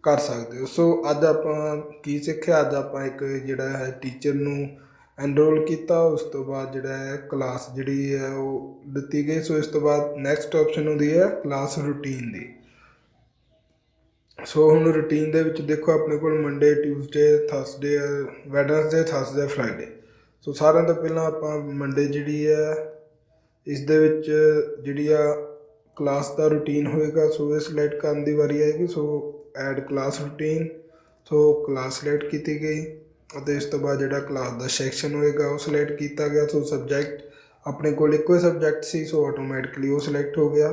ਕਰ ਸਕਦੇ ਹੋ। ਸੋ ਅੱਜ ਆਪਾਂ ਕੀ ਸਿੱਖਿਆ, ਅੱਜ ਆਪਾਂ ਇੱਕ ਜਿਹੜਾ ਹੈ ਟੀਚਰ ਨੂੰ ਐਨਰੋਲ ਕੀਤਾ, ਉਸ ਤੋਂ ਬਾਅਦ ਜਿਹੜਾ ਹੈ ਕਲਾਸ ਜਿਹੜੀ ਹੈ ਉਹ ਦਿੱਤੀ ਗਈ। ਸੋ ਇਸ ਤੋਂ ਬਾਅਦ ਨੈਕਸਟ ਆਪਸ਼ਨ ਹੁੰਦੀ ਹੈ ਕਲਾਸ ਰੂਟੀਨ ਦੀ। ਸੋ ਹੁਣ ਰੂਟੀਨ ਦੇ ਵਿੱਚ ਦੇਖੋ ਆਪਣੇ ਕੋਲ Monday, Tuesday, Thursday, Wednesday, Thursday, Friday. So ਸਾਰਿਆਂ ਤੋਂ ਪਹਿਲਾਂ ਆਪਾਂ ਮੰਡੇ ਜਿਹੜੀ ਹੈ ਇਸ ਦੇ ਵਿੱਚ ਜਿਹੜੀ ਆ ਕਲਾਸ ਦਾ ਰੂਟੀਨ ਹੋਏਗਾ। ਸੋ ਇਹ ਸਿਲੈਕਟ ਕਰਨ ਦੀ ਵਾਰੀ ਆਏਗੀ। ਸੋ ਐਡ ਕਲਾਸ ਰੂਟੀਨ, ਸੋ ਕਲਾਸ ਸਿਲੈਕਟ ਕੀਤੀ ਗਈ ਅਤੇ ਇਸ ਤੋਂ ਬਾਅਦ ਜਿਹੜਾ ਕਲਾਸ ਦਾ ਸੈਕਸ਼ਨ ਹੋਏਗਾ ਉਹ ਸਿਲੈਕਟ ਕੀਤਾ ਗਿਆ। ਸੋ ਸਬਜੈਕਟ ਆਪਣੇ ਕੋਲ ਇੱਕੋ ਹੀ ਸਬਜੈਕਟ ਸੀ, ਸੋ ਆਟੋਮੈਟਿਕਲੀ ਉਹ ਸਿਲੈਕਟ ਹੋ ਗਿਆ।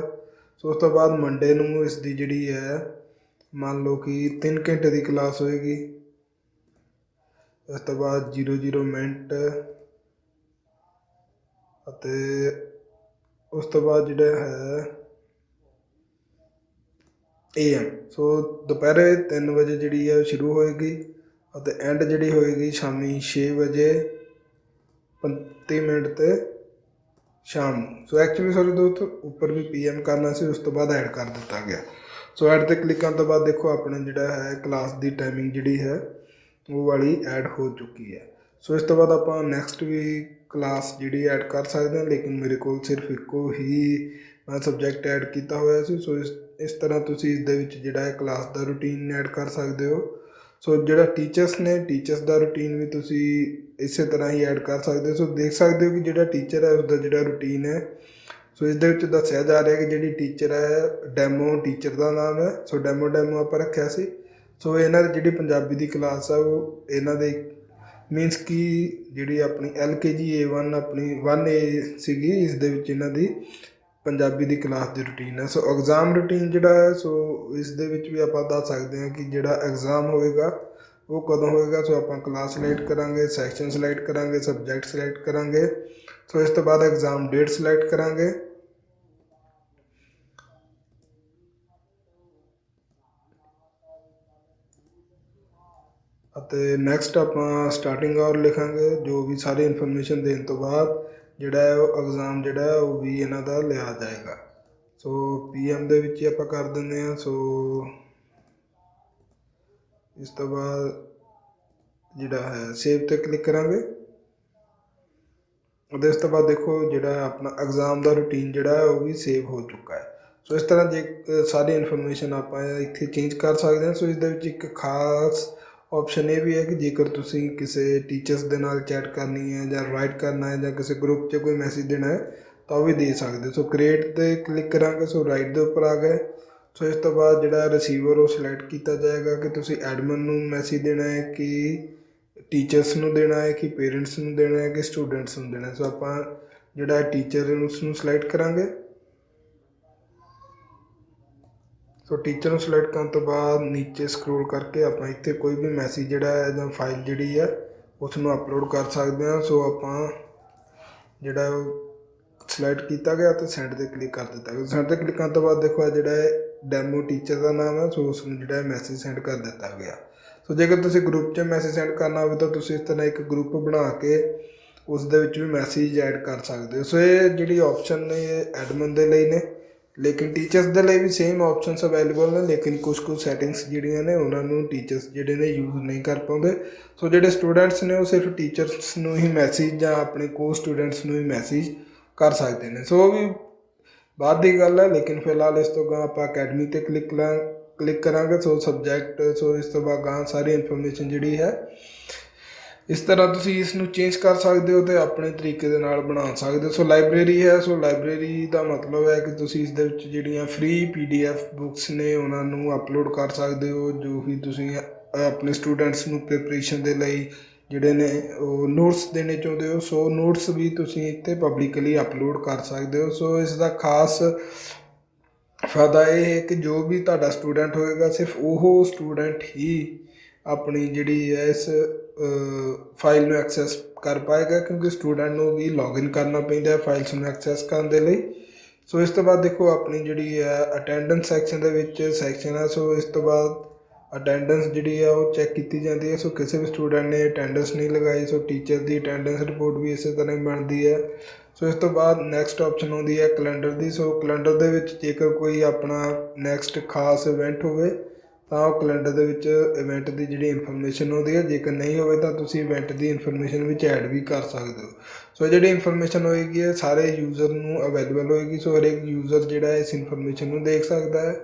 ਸੋ ਉਸ ਤੋਂ ਬਾਅਦ ਮੰਡੇ ਨੂੰ ਇਸ ਦੀ ਜਿਹੜੀ ਹੈ ਮੰਨ ਲਓ ਕਿ 3 ਘੰਟੇ ਦੀ ਕਲਾਸ ਹੋਏਗੀ। ਇਸ ਤੋਂ ਬਾਅਦ 00 ਮਿੰਟ ਅਤੇ ਉਸ ਤੋਂ ਬਾਅਦ ਜਿਹੜਾ ਹੈ AM। ਸੋ ਦੁਪਹਿਰੇ 3 ਵਜੇ ਜਿਹੜੀ ਹੈ ਸ਼ੁਰੂ ਹੋਏਗੀ ਅਤੇ ਐਂਡ ਜਿਹੜੀ ਹੋਏਗੀ ਸ਼ਾਮੀ 6 ਵਜੇ 35 ਮਿੰਟ 'ਤੇ ਸ਼ਾਮ ਨੂੰ। ਸੋ ਐਕਚੁਅਲੀ ਸੌਰੀ ਦੋਸਤੋ ਉੱਪਰ ਵੀ PM ਕਰਨਾ ਸੀ, ਉਸ ਤੋਂ ਬਾਅਦ ਐਡ ਕਰ ਦਿੱਤਾ ਗਿਆ। ਸੋ ਐਡ 'ਤੇ ਕਲਿੱਕ ਕਰਨ ਤੋਂ ਬਾਅਦ ਦੇਖੋ ਆਪਣੇ ਜਿਹੜਾ ਹੈ ਕਲਾਸ ਦੀ ਟਾਈਮਿੰਗ ਜਿਹੜੀ ਹੈ ਉਹ ਵਾਲੀ ਐਡ ਹੋ ਚੁੱਕੀ ਹੈ। ਸੋ ਇਸ ਤੋਂ ਬਾਅਦ ਆਪਾਂ ਨੈਕਸਟ ਵੀ ਕਲਾਸ ਜਿਹੜੀ ਐਡ ਕਰ ਸਕਦੇ ਹਾਂ, ਲੇਕਿਨ ਮੇਰੇ ਕੋਲ ਸਿਰਫ ਇੱਕੋ ਹੀ ਮੈਂ ਸਬਜੈਕਟ ਐਡ ਕੀਤਾ ਹੋਇਆ ਸੀ। ਸੋ ਇਸ ਤਰ੍ਹਾਂ ਤੁਸੀਂ ਇਸ ਦੇ ਵਿੱਚ ਜਿਹੜਾ ਹੈ ਕਲਾਸ ਦਾ ਰੂਟੀਨ ਐਡ ਕਰ ਸਕਦੇ ਹੋ। ਸੋ ਜਿਹੜਾ ਟੀਚਰਸ ਨੇ, ਟੀਚਰਸ ਦਾ ਰੂਟੀਨ ਵੀ ਤੁਸੀਂ ਇਸੇ ਤਰ੍ਹਾਂ ਹੀ ਐਡ ਕਰ ਸਕਦੇ ਹੋ। ਸੋ ਦੇਖ ਸਕਦੇ ਹੋ ਕਿ ਜਿਹੜਾ ਟੀਚਰ ਹੈ ਉਸਦਾ ਜਿਹੜਾ ਰੂਟੀਨ ਹੈ ਸੋ ਇਸ ਦੇ ਵਿੱਚ ਦੱਸਿਆ ਜਾ ਰਿਹਾ ਕਿ ਜਿਹੜੀ ਟੀਚਰ ਹੈ ਡੈਮੋ ਟੀਚਰ ਦਾ ਨਾਮ ਹੈ। ਸੋ ਡੈਮੋ ਆਪਾਂ ਰੱਖਿਆ ਸੀ। ਸੋ ਇਹਨਾਂ ਦੀ ਜਿਹੜੀ ਪੰਜਾਬੀ ਦੀ ਕਲਾਸ ਆ ਉਹ ਇਹਨਾਂ ਦੇ ਮੀਨਸ ਕਿ ਜਿਹੜੀ ਆਪਣੀ LKG A1 ਆਪਣੀ 1A ਸੀਗੀ, ਇਸ ਦੇ ਵਿੱਚ ਇਹਨਾਂ ਦੀ ਪੰਜਾਬੀ ਦੀ ਕਲਾਸ ਦੀ ਰੂਟੀਨ ਹੈ। ਸੋ ਐਗਜ਼ਾਮ ਰੂਟੀਨ ਜਿਹੜਾ ਹੈ ਸੋ ਇਸ ਦੇ ਵਿੱਚ ਵੀ ਆਪਾਂ ਦੱਸ ਸਕਦੇ ਹਾਂ ਕਿ ਜਿਹੜਾ ਐਗਜ਼ਾਮ ਹੋਏਗਾ ਉਹ ਕਦੋਂ ਹੋਏਗਾ। ਸੋ ਆਪਾਂ ਕਲਾਸ ਸਿਲੈਕਟ ਕਰਾਂਗੇ, ਸੈਕਸ਼ਨ ਸਿਲੈਕਟ ਕਰਾਂਗੇ, ਸਬਜੈਕਟ ਸਿਲੈਕਟ ਕਰਾਂਗੇ। ਸੋ ਇਸ ਤੋਂ ਬਾਅਦ ਐਗਜ਼ਾਮ ਡੇਟ ਸਿਲੈਕਟ ਕਰਾਂਗੇ ਅਤੇ ਨੈਕਸਟ ਆਪਾਂ ਸਟਾਰਟਿੰਗ ਆਵਰ ਲਿਖਾਂਗੇ। ਜੋ ਵੀ ਸਾਰੀ ਇਨਫੋਰਮੇਸ਼ਨ ਦੇਣ ਤੋਂ ਬਾਅਦ ਜਿਹੜਾ ਹੈ ਉਹ ਐਗਜ਼ਾਮ ਜਿਹੜਾ ਹੈ ਉਹ ਵੀ ਇਹਨਾਂ ਦਾ ਲਿਆ ਜਾਏਗਾ। ਸੋ PM ਦੇ ਵਿੱਚ ਹੀ ਆਪਾਂ ਕਰ ਦਿੰਦੇ ਹਾਂ। ਸੋ ਇਸ ਤੋਂ ਬਾਅਦ ਜਿਹੜਾ ਹੈ ਸੇਵ 'ਤੇ ਕਲਿੱਕ ਕਰਾਂਗੇ ਅਤੇ ਇਸ ਤੋਂ ਬਾਅਦ ਦੇਖੋ ਜਿਹੜਾ ਆਪਣਾ ਐਗਜ਼ਾਮ ਦਾ ਰੂਟੀਨ ਜਿਹੜਾ ਹੈ ਉਹ ਵੀ ਸੇਵ ਹੋ ਚੁੱਕਾ ਹੈ। ਸੋ ਇਸ ਤਰ੍ਹਾਂ ਜੇ ਸਾਰੀ ਇਨਫੋਰਮੇਸ਼ਨ ਆਪਾਂ ਇੱਥੇ ਚੇਂਜ ਕਰ ਸਕਦੇ ਹਾਂ। ਸੋ ਇਸ ਦੇ ਵਿੱਚ ਇੱਕ ਖਾਸ ਆਪਸ਼ਨ ਇਹ ਵੀ ਹੈ ਕਿ ਜੇਕਰ ਤੁਸੀਂ ਕਿਸੇ ਟੀਚਰਸ ਦੇ ਨਾਲ ਚੈਟ ਕਰਨੀ ਹੈ ਜਾਂ ਰਾਈਟ ਕਰਨਾ ਹੈ ਜਾਂ ਕਿਸੇ ਗਰੁੱਪ 'ਚ ਕੋਈ ਮੈਸੇਜ ਦੇਣਾ ਹੈ ਤਾਂ ਉਹ ਵੀ ਦੇ ਸਕਦੇ ਹੋ। ਸੋ ਕ੍ਰੀਏਟ 'ਤੇ ਕਲਿੱਕ ਕਰਾਂਗੇ। ਸੋ ਰਾਈਟ ਦੇ ਉੱਪਰ ਆ ਗਏ। ਸੋ ਇਸ ਤੋਂ ਬਾਅਦ ਜਿਹੜਾ ਰਿਸੀਵਰ ਉਹ ਸਿਲੈਕਟ ਕੀਤਾ ਜਾਏਗਾ ਕਿ ਤੁਸੀਂ ਐਡਮਨ ਨੂੰ ਮੈਸੇਜ ਦੇਣਾ ਹੈ ਕਿ ਟੀਚਰਸ ਨੂੰ ਦੇਣਾ ਹੈ ਕਿ ਪੇਰੈਂਟਸ ਨੂੰ ਦੇਣਾ ਹੈ ਕਿ ਸਟੂਡੈਂਟਸ ਨੂੰ ਦੇਣਾ ਹੈ। ਸੋ ਆਪਾਂ ਜਿਹੜਾ ਟੀਚਰ ਉਸ ਨੂੰ ਸਿਲੈਕਟ ਕਰਾਂਗੇ। ਸੋ ਟੀਚਰ ਨੂੰ ਸਿਲੈਕਟ ਕਰਨ ਤੋਂ ਬਾਅਦ ਨੀਚੇ ਸਕਰੋਲ ਕਰਕੇ ਆਪਾਂ ਇੱਥੇ ਕੋਈ ਵੀ ਮੈਸੇਜ ਜਿਹੜਾ ਹੈ ਜਾਂ ਫਾਈਲ ਜਿਹੜੀ ਹੈ ਉਸ ਨੂੰ ਅਪਲੋਡ ਕਰ ਸਕਦੇ ਹਾਂ। ਸੋ ਆਪਾਂ ਜਿਹੜਾ ਉਹ ਸਿਲੈਕਟ ਕੀਤਾ ਗਿਆ ਅਤੇ ਸੈਂਡ 'ਤੇ ਕਲਿੱਕ ਕਰ ਦਿੱਤਾ ਗਿਆ। ਸੈਂਡ 'ਤੇ ਕਲਿੱਕ ਕਰਨ ਤੋਂ ਬਾਅਦ ਦੇਖੋ ਜਿਹੜਾ ਹੈ ਡੈਮੋ ਟੀਚਰ ਦਾ ਨਾਮ ਹੈ। ਸੋ ਉਸ ਨੂੰ ਜਿਹੜਾ ਮੈਸੇਜ ਸੈਂਡ ਕਰ ਦਿੱਤਾ ਗਿਆ। ਸੋ ਜੇਕਰ ਤੁਸੀਂ ਗਰੁੱਪ 'ਚ ਮੈਸੇਜ ਸੈਂਡ ਕਰਨਾ ਹੋਵੇ ਤਾਂ ਤੁਸੀਂ ਇਸ ਤਰ੍ਹਾਂ ਇੱਕ ਗਰੁੱਪ ਬਣਾ ਕੇ ਉਸ ਦੇ ਵਿੱਚ ਵੀ ਮੈਸੇਜ ਐਡ ਕਰ ਸਕਦੇ ਹੋ। ਸੋ ਇਹ ਜਿਹੜੀ ਆਪਸ਼ਨ ਨੇ ਇਹ ਐਡਮਨ ਦੇ ਲਈ ਨੇ, ਲੇਕਿਨ ਟੀਚਰਸ ਦੇ ਲਈ ਵੀ ਸੇਮ ਆਪਸ਼ਨਸ ਅਵੇਲੇਬਲ ਨੇ, ਲੇਕਿਨ ਕੁਛ ਸੈਟਿੰਗਸ ਜਿਹੜੀਆਂ ਨੇ ਉਹਨਾਂ ਨੂੰ ਟੀਚਰਸ ਜਿਹੜੇ ਨੇ ਯੂਜ਼ ਨਹੀਂ ਕਰ ਪਾਉਂਦੇ। ਸੋ ਜਿਹੜੇ ਸਟੂਡੈਂਟਸ ਨੇ ਉਹ ਸਿਰਫ ਟੀਚਰਸ ਨੂੰ ਹੀ ਮੈਸੇਜ ਜਾਂ ਆਪਣੇ ਸਟੂਡੈਂਟਸ ਨੂੰ ਹੀ ਮੈਸੇਜ ਕਰ ਸਕਦੇ ਨੇ। ਸੋ ਉਹ ਵੀ ਬਾਅਦ ਦੀ ਗੱਲ ਹੈ, ਲੇਕਿਨ ਫਿਲਹਾਲ ਇਸ ਤੋਂ ਅਗਾਂਹ ਆਪਾਂ ਅਕੈਡਮੀ 'ਤੇ ਕਲਿੱਕ ਕਰਾਂਗੇ। ਸੋ ਸਬਜੈਕਟ, ਸੋ ਇਸ ਤੋਂ ਬਾਅਦ ਅਗਾਂਹ ਸਾਰੀ ਇਨਫੋਰਮੇਸ਼ਨ ਜਿਹੜੀ ਹੈ ਇਸ ਤਰ੍ਹਾਂ ਤੁਸੀਂ ਇਸ ਨੂੰ ਚੇਂਜ ਕਰ ਸਕਦੇ ਹੋ ਅਤੇ ਆਪਣੇ ਤਰੀਕੇ ਦੇ ਨਾਲ ਬਣਾ ਸਕਦੇ ਹੋ। ਸੋ ਲਾਇਬ੍ਰੇਰੀ ਹੈ। ਸੋ ਲਾਇਬ੍ਰੇਰੀ ਦਾ ਮਤਲਬ ਹੈ ਕਿ ਤੁਸੀਂ ਇਸ ਦੇ ਵਿੱਚ ਜਿਹੜੀਆਂ ਫ੍ਰੀ PDF ਬੁੱਕਸ ਨੇ ਉਹਨਾਂ ਨੂੰ ਅਪਲੋਡ ਕਰ ਸਕਦੇ ਹੋ, ਜੋ ਵੀ ਤੁਸੀਂ ਆਪਣੇ ਸਟੂਡੈਂਟਸ ਨੂੰ ਪ੍ਰੀਪਰੇਸ਼ਨ ਦੇ ਲਈ ਜਿਹੜੇ ਨੇ ਉਹ ਨੋਟਸ ਦੇਣੇ ਚਾਹੁੰਦੇ ਹੋ, ਸੋ ਨੋਟਸ ਵੀ ਤੁਸੀਂ ਇੱਥੇ ਪਬਲਿਕਲੀ ਅਪਲੋਡ ਕਰ ਸਕਦੇ ਹੋ। ਸੋ ਇਸ ਦਾ ਖਾਸ ਫਾਇਦਾ ਇਹ ਹੈ ਕਿ ਜੋ ਵੀ ਤੁਹਾਡਾ ਸਟੂਡੈਂਟ ਹੋਏਗਾ, ਸਿਰਫ ਉਹ ਸਟੂਡੈਂਟ ਹੀ ਆਪਣੀ ਜਿਹੜੀ ਹੈ ਇਸ ਫਾਈਲ ਨੂੰ ਐਕਸੈਸ ਕਰ ਪਾਏਗਾ, ਕਿਉਂਕਿ ਸਟੂਡੈਂਟ ਨੂੰ ਵੀ ਲੌਗਇਨ ਕਰਨਾ ਪੈਂਦਾ ਹੈ ਫਾਈਲਸ ਨੂੰ ਐਕਸੈਸ ਕਰਨ ਦੇ ਲਈ। ਸੋ ਇਸ ਤੋਂ ਬਾਅਦ ਦੇਖੋ ਆਪਣੀ ਜਿਹੜੀ ਹੈ ਅਟੈਂਡੈਂਸ ਸੈਕਸ਼ਨ ਦੇ ਵਿੱਚ ਸੈਕਸ਼ਨ ਹੈ। ਸੋ ਇਸ ਤੋਂ ਬਾਅਦ ਅਟੈਂਡੈਂਸ ਜਿਹੜੀ ਆ ਉਹ ਚੈੱਕ ਕੀਤੀ ਜਾਂਦੀ ਹੈ। ਸੋ ਕਿਸੇ ਵੀ ਸਟੂਡੈਂਟ ਨੇ ਅਟੈਂਡੈਂਸ ਨਹੀਂ ਲਗਾਈ, ਸੋ ਟੀਚਰ ਦੀ ਅਟੈਂਡੈਂਸ ਰਿਪੋਰਟ ਵੀ ਇਸੇ ਤਰ੍ਹਾਂ ਹੀ ਬਣਦੀ ਹੈ। ਸੋ ਇਸ ਤੋਂ ਬਾਅਦ ਨੈਕਸਟ ਆਪਸ਼ਨ ਆਉਂਦੀ ਹੈ ਕੈਲੰਡਰ ਦੀ। ਸੋ ਕੈਲੰਡਰ ਦੇ ਵਿੱਚ ਜੇਕਰ ਕੋਈ ਆਪਣਾ ਨੈਕਸਟ ਖਾਸ ਇਵੈਂਟ ਹੋਵੇ ਤਾਂ ਉਹ ਕੈਲੰਡਰ ਦੇ ਵਿੱਚ ਇਵੈਂਟ ਦੀ ਜਿਹੜੀ ਇਨਫੋਰਮੇਸ਼ਨ ਆਉਂਦੀ ਹੈ। ਜੇਕਰ ਨਹੀਂ ਹੋਵੇ ਤਾਂ ਤੁਸੀਂ ਇਵੈਂਟ ਦੀ ਇਨਫੋਰਮੇਸ਼ਨ ਵਿੱਚ ਐਡ ਵੀ ਕਰ ਸਕਦੇ ਹੋ। ਸੋ ਜਿਹੜੀ ਇਨਫੋਰਮੇਸ਼ਨ ਹੋਏਗੀ ਇਹ ਸਾਰੇ ਯੂਜ਼ਰ ਨੂੰ ਅਵੇਲੇਬਲ ਹੋਏਗੀ। ਸੋ ਹਰੇਕ ਯੂਜ਼ਰ ਜਿਹੜਾ ਇਸ ਇਨਫੋਰਮੇਸ਼ਨ ਨੂੰ ਦੇਖ ਸਕਦਾ ਹੈ।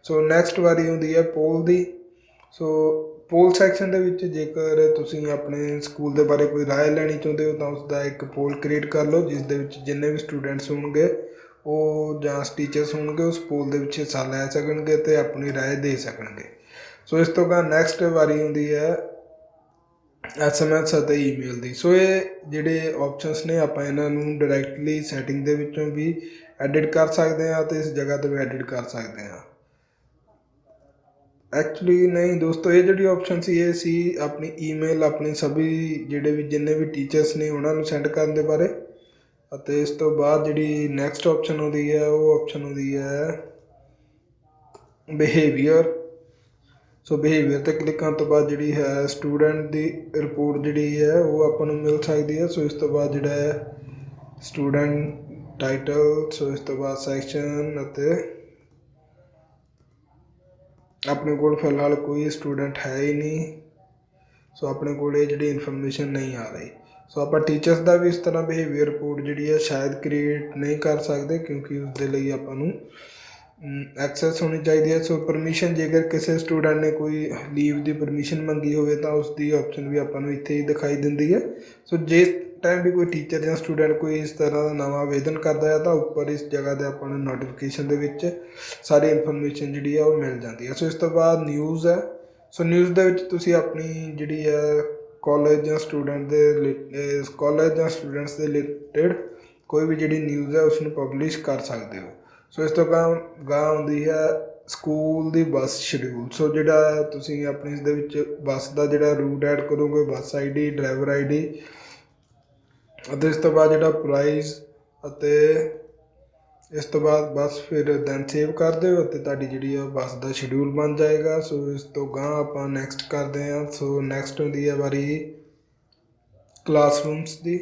ਸੋ ਨੈਕਸਟ ਵਾਰੀ ਹੁੰਦੀ ਹੈ ਪੋਲ ਦੀ। ਸੋ ਪੋਲ ਸੈਕਸ਼ਨ ਦੇ ਵਿੱਚ ਜੇਕਰ ਤੁਸੀਂ ਆਪਣੇ ਸਕੂਲ ਦੇ ਬਾਰੇ ਕੋਈ ਰਾਏ ਲੈਣੀ ਚਾਹੁੰਦੇ ਹੋ ਤਾਂ ਉਸਦਾ ਇੱਕ ਪੋਲ ਕ੍ਰੀਏਟ ਕਰ ਲਓ, ਜਿਸ ਦੇ ਵਿੱਚ ਜਿੰਨੇ ਵੀ ਸਟੂਡੈਂਟਸ ਹੋਣਗੇ ਉਹ ਜਾਂ ਟੀਚਰਸ ਹੋਣਗੇ ਉਸ ਪੋਲ ਦੇ ਵਿੱਚ ਹਿੱਸਾ ਲੈ ਸਕਣਗੇ ਅਤੇ ਆਪਣੀ ਰਾਏ ਦੇ ਸਕਣਗੇ। ਸੋ ਇਸ ਤੋਂ ਬਾਅਦ ਨੈਕਸਟ ਵਾਰੀ ਹੁੰਦੀ ਹੈ SMS ਅਤੇ ਈਮੇਲ ਦੀ। ਸੋ ਇਹ ਜਿਹੜੇ ਆਪਸ਼ਨਸ ਨੇ ਆਪਾਂ ਇਹਨਾਂ ਨੂੰ ਡਾਇਰੈਕਟਲੀ ਸੈਟਿੰਗ ਦੇ ਵਿੱਚੋਂ ਵੀ ਐਡਿਟ ਕਰ ਸਕਦੇ ਹਾਂ ਅਤੇ ਇਸ ਜਗ੍ਹਾ 'ਤੇ ਵੀ ਐਡਿਟ ਕਰ ਸਕਦੇ ਹਾਂ। ਐਕਚੁਅਲੀ ਨਹੀਂ ਦੋਸਤੋ, ਇਹ ਜਿਹੜੀ ਆਪਸ਼ਨ ਸੀ ਇਹ ਸੀ ਆਪਣੀ ਈਮੇਲ ਆਪਣੀ ਸਭੀ ਜਿੰਨੇ ਵੀ ਟੀਚਰਸ ਨੇ ਉਹਨਾਂ ਨੂੰ ਸੈਂਡ ਕਰਨ ਦੇ ਬਾਰੇ। ਅਤੇ ਇਸ ਤੋਂ ਬਾਅਦ ਜਿਹੜੀ ਨੈਕਸਟ ਆਪਸ਼ਨ ਆਉਂਦੀ ਹੈ ਉਹ ਆਪਸ਼ਨ ਹੁੰਦੀ ਹੈ ਬਿਹੇਵੀਅਰ। ਸੋ ਬਿਹੇਵੀਅਰ 'ਤੇ ਕਲਿੱਕ ਕਰਨ ਤੋਂ ਬਾਅਦ ਜਿਹੜੀ ਹੈ ਸਟੂਡੈਂਟ ਦੀ ਰਿਪੋਰਟ ਜਿਹੜੀ ਹੈ ਉਹ ਆਪਾਂ ਨੂੰ ਮਿਲ ਸਕਦੀ ਹੈ। ਸੋ ਇਸ ਤੋਂ ਬਾਅਦ ਜਿਹੜਾ ਹੈ ਸਟੂਡੈਂਟ ਟਾਈਟਲ, ਸੋ ਇਸ ਤੋਂ ਬਾਅਦ ਸੈਕਸ਼ਨ ਅਤੇ ਆਪਣੇ ਕੋਲ ਫਿਲਹਾਲ ਕੋਈ ਸਟੂਡੈਂਟ ਹੈ ਹੀ ਨਹੀਂ। ਸੋ ਆਪਣੇ ਕੋਲ ਇਹ ਜਿਹੜੀ ਇਨਫੋਰਮੇਸ਼ਨ ਨਹੀਂ ਆ ਰਹੀ। ਸੋ ਆਪਾਂ ਟੀਚਰਸ ਦਾ ਵੀ ਇਸ ਤਰ੍ਹਾਂ ਬਿਹੇਵੀਅਰ ਰਿਪੋਰਟ ਜਿਹੜੀ ਹੈ ਸ਼ਾਇਦ ਕ੍ਰੀਏਟ ਨਹੀਂ ਕਰ ਸਕਦੇ, ਕਿਉਂਕਿ ਉਸ ਦੇ ਲਈ ਆਪਾਂ ਨੂੰ ਐਕਸੈਸ ਹੋਣੀ ਚਾਹੀਦੀ ਹੈ। ਸੋ ਪਰਮਿਸ਼ਨ, ਜੇਕਰ ਕਿਸੇ ਸਟੂਡੈਂਟ ਨੇ ਕੋਈ ਲੀਵ ਦੀ ਪਰਮਿਸ਼ਨ ਮੰਗੀ ਹੋਵੇ ਤਾਂ ਉਸ ਦੀ ਆਪਸ਼ਨ ਵੀ ਆਪਾਂ ਨੂੰ ਇੱਥੇ ਹੀ ਦਿਖਾਈ ਦਿੰਦੀ ਹੈ। ਸੋ ਜਿਸ ਟਾਈਮ ਵੀ ਕੋਈ ਟੀਚਰ ਜਾਂ ਸਟੂਡੈਂਟ ਕੋਈ ਇਸ ਤਰ੍ਹਾਂ ਦਾ ਨਵਾਂ ਆਵੇਦਨ ਕਰਦਾ ਹੈ ਤਾਂ ਉੱਪਰ ਇਸ ਜਗ੍ਹਾ 'ਤੇ ਆਪਾਂ ਨੂੰ ਨੋਟੀਫਿਕੇਸ਼ਨ ਦੇ ਵਿੱਚ ਸਾਰੀ ਇਨਫੋਰਮੇਸ਼ਨ ਜਿਹੜੀ ਆ ਉਹ ਮਿਲ ਜਾਂਦੀ ਹੈ। ਸੋ ਇਸ ਤੋਂ ਬਾਅਦ ਨਿਊਜ਼ ਹੈ। ਸੋ ਨਿਊਜ਼ ਦੇ ਵਿੱਚ ਤੁਸੀਂ ਆਪਣੀ ਜਿਹੜੀ ਹੈ ਕਾਲਜ ਜਾਂ ਸਟੂਡੈਂਟਸ ਦੇ ਰਿਲੇਟਡ ਕੋਈ ਵੀ ਜਿਹੜੀ ਨਿਊਜ਼ ਹੈ ਉਸ ਨੂੰ ਪਬਲਿਸ਼ ਕਰ ਸਕਦੇ ਹੋ। ਸੋ ਇਸ ਤੋਂ ਗਾਂ ਆਉਂਦੀ ਹੈ ਸਕੂਲ ਦੀ ਬੱਸ ਸ਼ਡਿਊਲ। ਸੋ ਜਿਹੜਾ ਤੁਸੀਂ ਆਪਣੀ ਇਸ ਦੇ ਵਿੱਚ ਬੱਸ ਦਾ ਜਿਹੜਾ ਰੂਟ ਐਡ ਕਰੋਗੇ, ਬੱਸ ID, ਡਰਾਈਵਰ ID ਅਤੇ ਇਸ ਤੋਂ ਬਾਅਦ ਜਿਹੜਾ ਪ੍ਰਾਈਜ਼ ਅਤੇ ਇਸ ਤੋਂ ਬਾਅਦ ਬਸ ਫਿਰ ਦੈਨ ਸੇਵ ਕਰ ਦਿਓ ਅਤੇ ਤੁਹਾਡੀ ਜਿਹੜੀ ਆ ਬੱਸ ਦਾ ਸ਼ਡਿਊਲ ਬਣ ਜਾਏਗਾ। ਸੋ ਇਸ ਤੋਂ ਗਾਂ ਆਪਾਂ ਨੈਕਸਟ ਕਰਦੇ ਹਾਂ। ਸੋ ਨੈਕਸਟ ਹੁੰਦੀ ਹੈ ਵਾਰੀ ਕਲਾਸਰੂਮਸ ਦੀ।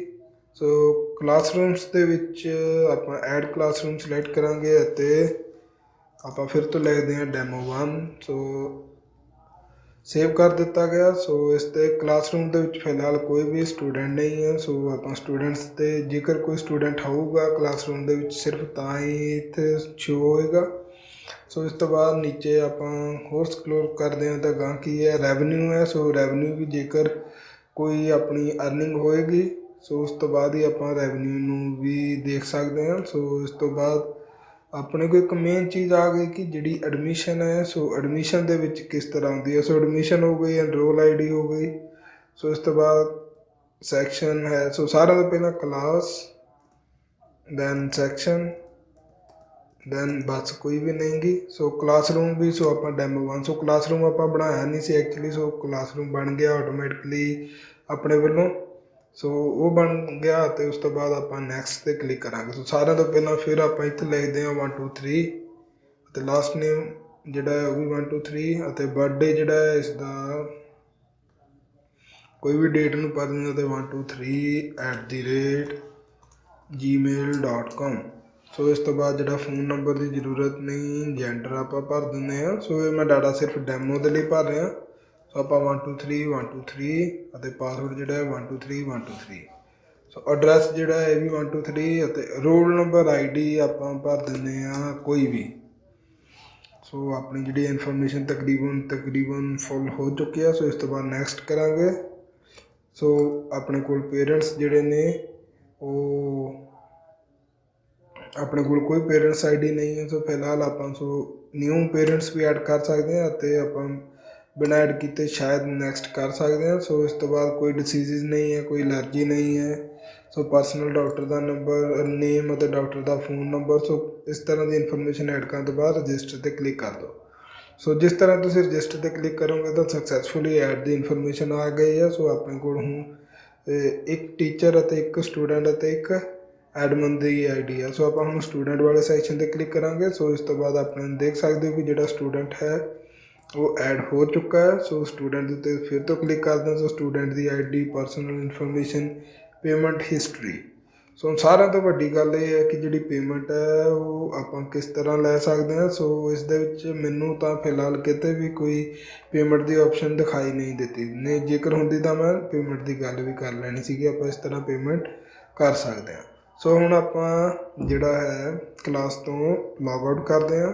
ਸੋ ਕਲਾਸਰੂਮਸ ਦੇ ਵਿੱਚ ਆਪਾਂ ਐਡ ਕਲਾਸਰੂਮ ਸਿਲੈਕਟ ਕਰਾਂਗੇ ਅਤੇ ਆਪਾਂ ਫਿਰ ਤੋਂ ਲਿਖਦੇ ਹਾਂ ਡੈਮੋ 1। ਸੋ ਸੇਵ ਕਰ ਦਿੱਤਾ ਗਿਆ। ਸੋ ਇਸ 'ਤੇ ਕਲਾਸਰੂਮ ਦੇ ਵਿੱਚ ਫਿਲਹਾਲ ਕੋਈ ਵੀ ਸਟੂਡੈਂਟ ਨਹੀਂ ਹੈ। ਸੋ ਆਪਾਂ ਸਟੂਡੈਂਟਸ 'ਤੇ ਜੇਕਰ ਕੋਈ ਸਟੂਡੈਂਟ ਹੋਊਗਾ ਕਲਾਸਰੂਮ ਦੇ ਵਿੱਚ ਸਿਰਫ ਤਾਂ ਹੀ ਇੱਥੇ ਸ਼ੋ ਹੋਏਗਾ। ਸੋ ਇਸ ਤੋਂ ਬਾਅਦ ਨੀਚੇ ਆਪਾਂ ਹੋਰ ਸਕਰੋਲ ਕਰਦੇ ਹਾਂ ਤਾਂ ਗਾਂ ਕੀ ਹੈ ਰੈਵਨਿਊ ਹੈ। ਸੋ ਰੈਵਨਿਊ ਵੀ ਜੇਕਰ ਕੋਈ ਆਪਣੀ ਅਰਨਿੰਗ ਹੋਏਗੀ ਸੋ ਉਸ ਤੋਂ ਬਾਅਦ ਹੀ ਆਪਾਂ ਰੈਵਨਿਊ ਨੂੰ ਵੀ ਦੇਖ ਸਕਦੇ ਹਾਂ। ਸੋ ਇਸ ਤੋਂ ਬਾਅਦ ਆਪਣੇ ਕੋਲ ਇੱਕ ਮੇਨ ਚੀਜ਼ ਆ ਗਈ ਕਿ ਜਿਹੜੀ ਐਡਮਿਸ਼ਨ ਹੈ। ਸੋ ਐਡਮਿਸ਼ਨ ਦੇ ਵਿੱਚ ਕਿਸ ਤਰ੍ਹਾਂ ਹੁੰਦੀ ਹੈ। ਸੋ ਐਡਮਿਸ਼ਨ ਹੋ ਗਈ, ਐਨਰੋਲ ID ਹੋ ਗਈ। ਸੋ ਇਸ ਤੋਂ ਬਾਅਦ ਸੈਕਸ਼ਨ ਹੈ। ਸੋ ਸਾਰਿਆਂ ਤੋਂ ਪਹਿਲਾਂ ਕਲਾਸ, ਦੈਨ ਸੈਕਸ਼ਨ, ਦੈਨ ਬਸ ਕੋਈ ਵੀ ਨਹੀਂ ਗੀ। ਸੋ ਕਲਾਸਰੂਮ ਵੀ ਸੋ ਆਪਾਂ ਡੈਮੋ 1। ਸੋ ਕਲਾਸਰੂਮ ਆਪਾਂ ਬਣਾਇਆ ਨਹੀਂ ਸੀ ਐਕਚੁਅਲੀ। ਸੋ ਕਲਾਸਰੂਮ ਬਣ ਗਿਆ ਆਟੋਮੈਟਿਕਲੀ ਆਪਣੇ ਵੱਲੋਂ। ਸੋ ਉਹ ਬਣ ਗਿਆ ਅਤੇ ਉਸ ਤੋਂ ਬਾਅਦ ਆਪਾਂ ਨੈਕਸਟ 'ਤੇ ਕਲਿੱਕ ਕਰਾਂਗੇ। ਸੋ ਸਾਰਿਆਂ ਤੋਂ ਪਹਿਲਾਂ ਫਿਰ ਆਪਾਂ ਇੱਥੇ ਲਿਖਦੇ ਹਾਂ 1 2 3 ਅਤੇ ਲਾਸਟ ਨੇਮ ਜਿਹੜਾ ਹੈ ਉਹ ਵੀ 1 2 3 ਅਤੇ ਬਰਥਡੇ ਜਿਹੜਾ ਹੈ ਇਸ ਦਾ ਕੋਈ ਵੀ ਡੇਟ ਨੂੰ ਪਾ ਦਿੰਦੇ ਅਤੇ 1 2 3 @gmail.com। ਸੋ ਇਸ ਤੋਂ ਬਾਅਦ ਜਿਹੜਾ ਫ਼ੋਨ ਨੰਬਰ ਦੀ ਜ਼ਰੂਰਤ ਨਹੀਂ, ਜੈਂਡਰ ਆਪਾਂ ਭਰ ਦਿੰਦੇ ਹਾਂ। ਸੋ ਇਹ ਮੈਂ ਡਾਟਾ ਸਿਰਫ ਡੈਮੋ ਦੇ ਲਈ ਭਰ ਰਿਹਾ। ਸੋ ਆਪਾਂ 1 2 3 1 2 3 ਅਤੇ ਪਾਸਵਰਡ ਜਿਹੜਾ ਹੈ 1 2 3 1 2 3। ਸੋ ਐਡਰੈਸ ਜਿਹੜਾ ਇਹ ਵੀ 1 2 3 ਅਤੇ ਰੋਲ ਨੰਬਰ ID ਆਪਾਂ ਭਰ ਦਿੰਦੇ ਹਾਂ ਕੋਈ ਵੀ। ਸੋ ਆਪਣੀ ਜਿਹੜੀ ਇਨਫੋਰਮੇਸ਼ਨ ਤਕਰੀਬਨ ਫੁੱਲ ਹੋ ਚੁੱਕੀ ਆ। ਸੋ ਇਸ ਤੋਂ ਬਾਅਦ ਨੈਕਸਟ ਕਰਾਂਗੇ। ਸੋ ਆਪਣੇ ਕੋਲ ਪੇਰੈਂਟਸ ਜਿਹੜੇ ਨੇ ਉਹ ਆਪਣੇ ਕੋਲ ਕੋਈ ਪੇਰੈਂਟਸ ID ਨਹੀਂ ਹੈ। ਸੋ ਫਿਲਹਾਲ ਆਪਾਂ ਨਿਊ ਪੇਰੈਂਟਸ ਵੀ ਐਡ ਕਰ ਸਕਦੇ ਹਾਂ ਅਤੇ ਆਪਾਂ ਬਿਨਾਂ ਐਡ ਕੀਤੇ ਸ਼ਾਇਦ ਨੈਕਸਟ ਕਰ ਸਕਦੇ ਹਾਂ। ਸੋ ਇਸ ਤੋਂ ਬਾਅਦ ਕੋਈ ਡਿਸੀਜ਼ਿਜ਼ ਨਹੀਂ ਹੈ, ਕੋਈ ਐਲਰਜੀ ਨਹੀਂ ਹੈ। ਸੋ ਪਰਸਨਲ ਡਾਕਟਰ ਦਾ ਨੰਬਰ, ਨੇਮ ਅਤੇ ਡਾਕਟਰ ਦਾ ਫੋਨ ਨੰਬਰ। ਸੋ ਇਸ ਤਰ੍ਹਾਂ ਦੀ ਇਨਫੋਰਮੇਸ਼ਨ ਐਡ ਕਰਨ ਤੋਂ ਬਾਅਦ ਰਜਿਸਟਰ 'ਤੇ ਕਲਿੱਕ ਕਰ ਦਿਓ। ਸੋ ਜਿਸ ਤਰ੍ਹਾਂ ਤੁਸੀਂ ਰਜਿਸਟਰ 'ਤੇ ਕਲਿੱਕ ਕਰੋਗੇ ਤਾਂ ਸਕਸੈਸਫੁਲੀ ਐਡ ਦੀ ਇਨਫੋਰਮੇਸ਼ਨ ਆ ਗਈ ਹੈ। ਸੋ ਆਪਣੇ ਕੋਲ ਹੁਣ ਇੱਕ ਟੀਚਰ ਅਤੇ ਇੱਕ ਸਟੂਡੈਂਟ ਅਤੇ ਇੱਕ ਐਡਮਨ ਦੀ ਆਈਡੀ ਆ। ਸੋ ਆਪਾਂ ਹੁਣ ਸਟੂਡੈਂਟ ਵਾਲੇ ਸੈਕਸ਼ਨ 'ਤੇ ਕਲਿੱਕ ਕਰਾਂਗੇ। ਸੋ ਇਸ ਤੋਂ ਬਾਅਦ ਆਪਣੇ ਨੂੰ ਦੇਖ ਸਕਦੇ ਹੋ ਕਿ ਜਿਹੜਾ ਸਟੂਡੈਂਟ ਹੈ ਉਹ ਐਡ ਹੋ ਚੁੱਕਾ ਹੈ। ਸੋ ਸਟੂਡੈਂਟ ਦੇ ਉੱਤੇ ਫਿਰ ਤੋਂ ਕਲਿੱਕ ਕਰਦੇ ਹਾਂ। ਸੋ ਸਟੂਡੈਂਟ ਦੀ ID, personal information, payment history. So ਸਾਰਿਆਂ ਤੋਂ ਵੱਡੀ ਗੱਲ ਇਹ ਹੈ ਕਿ ਜਿਹੜੀ ਪੇਮੈਂਟ ਹੈ ਉਹ ਆਪਾਂ ਕਿਸ ਤਰ੍ਹਾਂ ਲੈ ਸਕਦੇ ਹਾਂ। ਸੋ ਇਸ ਦੇ ਵਿੱਚ ਮੈਨੂੰ ਤਾਂ ਫਿਲਹਾਲ ਕਿਤੇ ਵੀ ਕੋਈ ਪੇਮੈਂਟ ਦੀ ਆਪਸ਼ਨ ਦਿਖਾਈ ਨਹੀਂ ਦਿੱਤੀ ਨੇ। ਜੇਕਰ ਹੁੰਦੀ ਤਾਂ ਮੈਂ ਪੇਮੈਂਟ ਦੀ ਗੱਲ ਵੀ ਕਰ ਲੈਣੀ ਸੀਗੀ। ਆਪਾਂ ਇਸ ਤਰ੍ਹਾਂ ਪੇਮੈਂਟ ਕਰ ਸਕਦੇ ਹਾਂ। ਸੋ ਹੁਣ ਆਪਾਂ ਜਿਹੜਾ ਹੈ ਕਲਾਸ ਤੋਂ ਲੌਗ ਆਊਟ ਕਰਦੇ ਹਾਂ।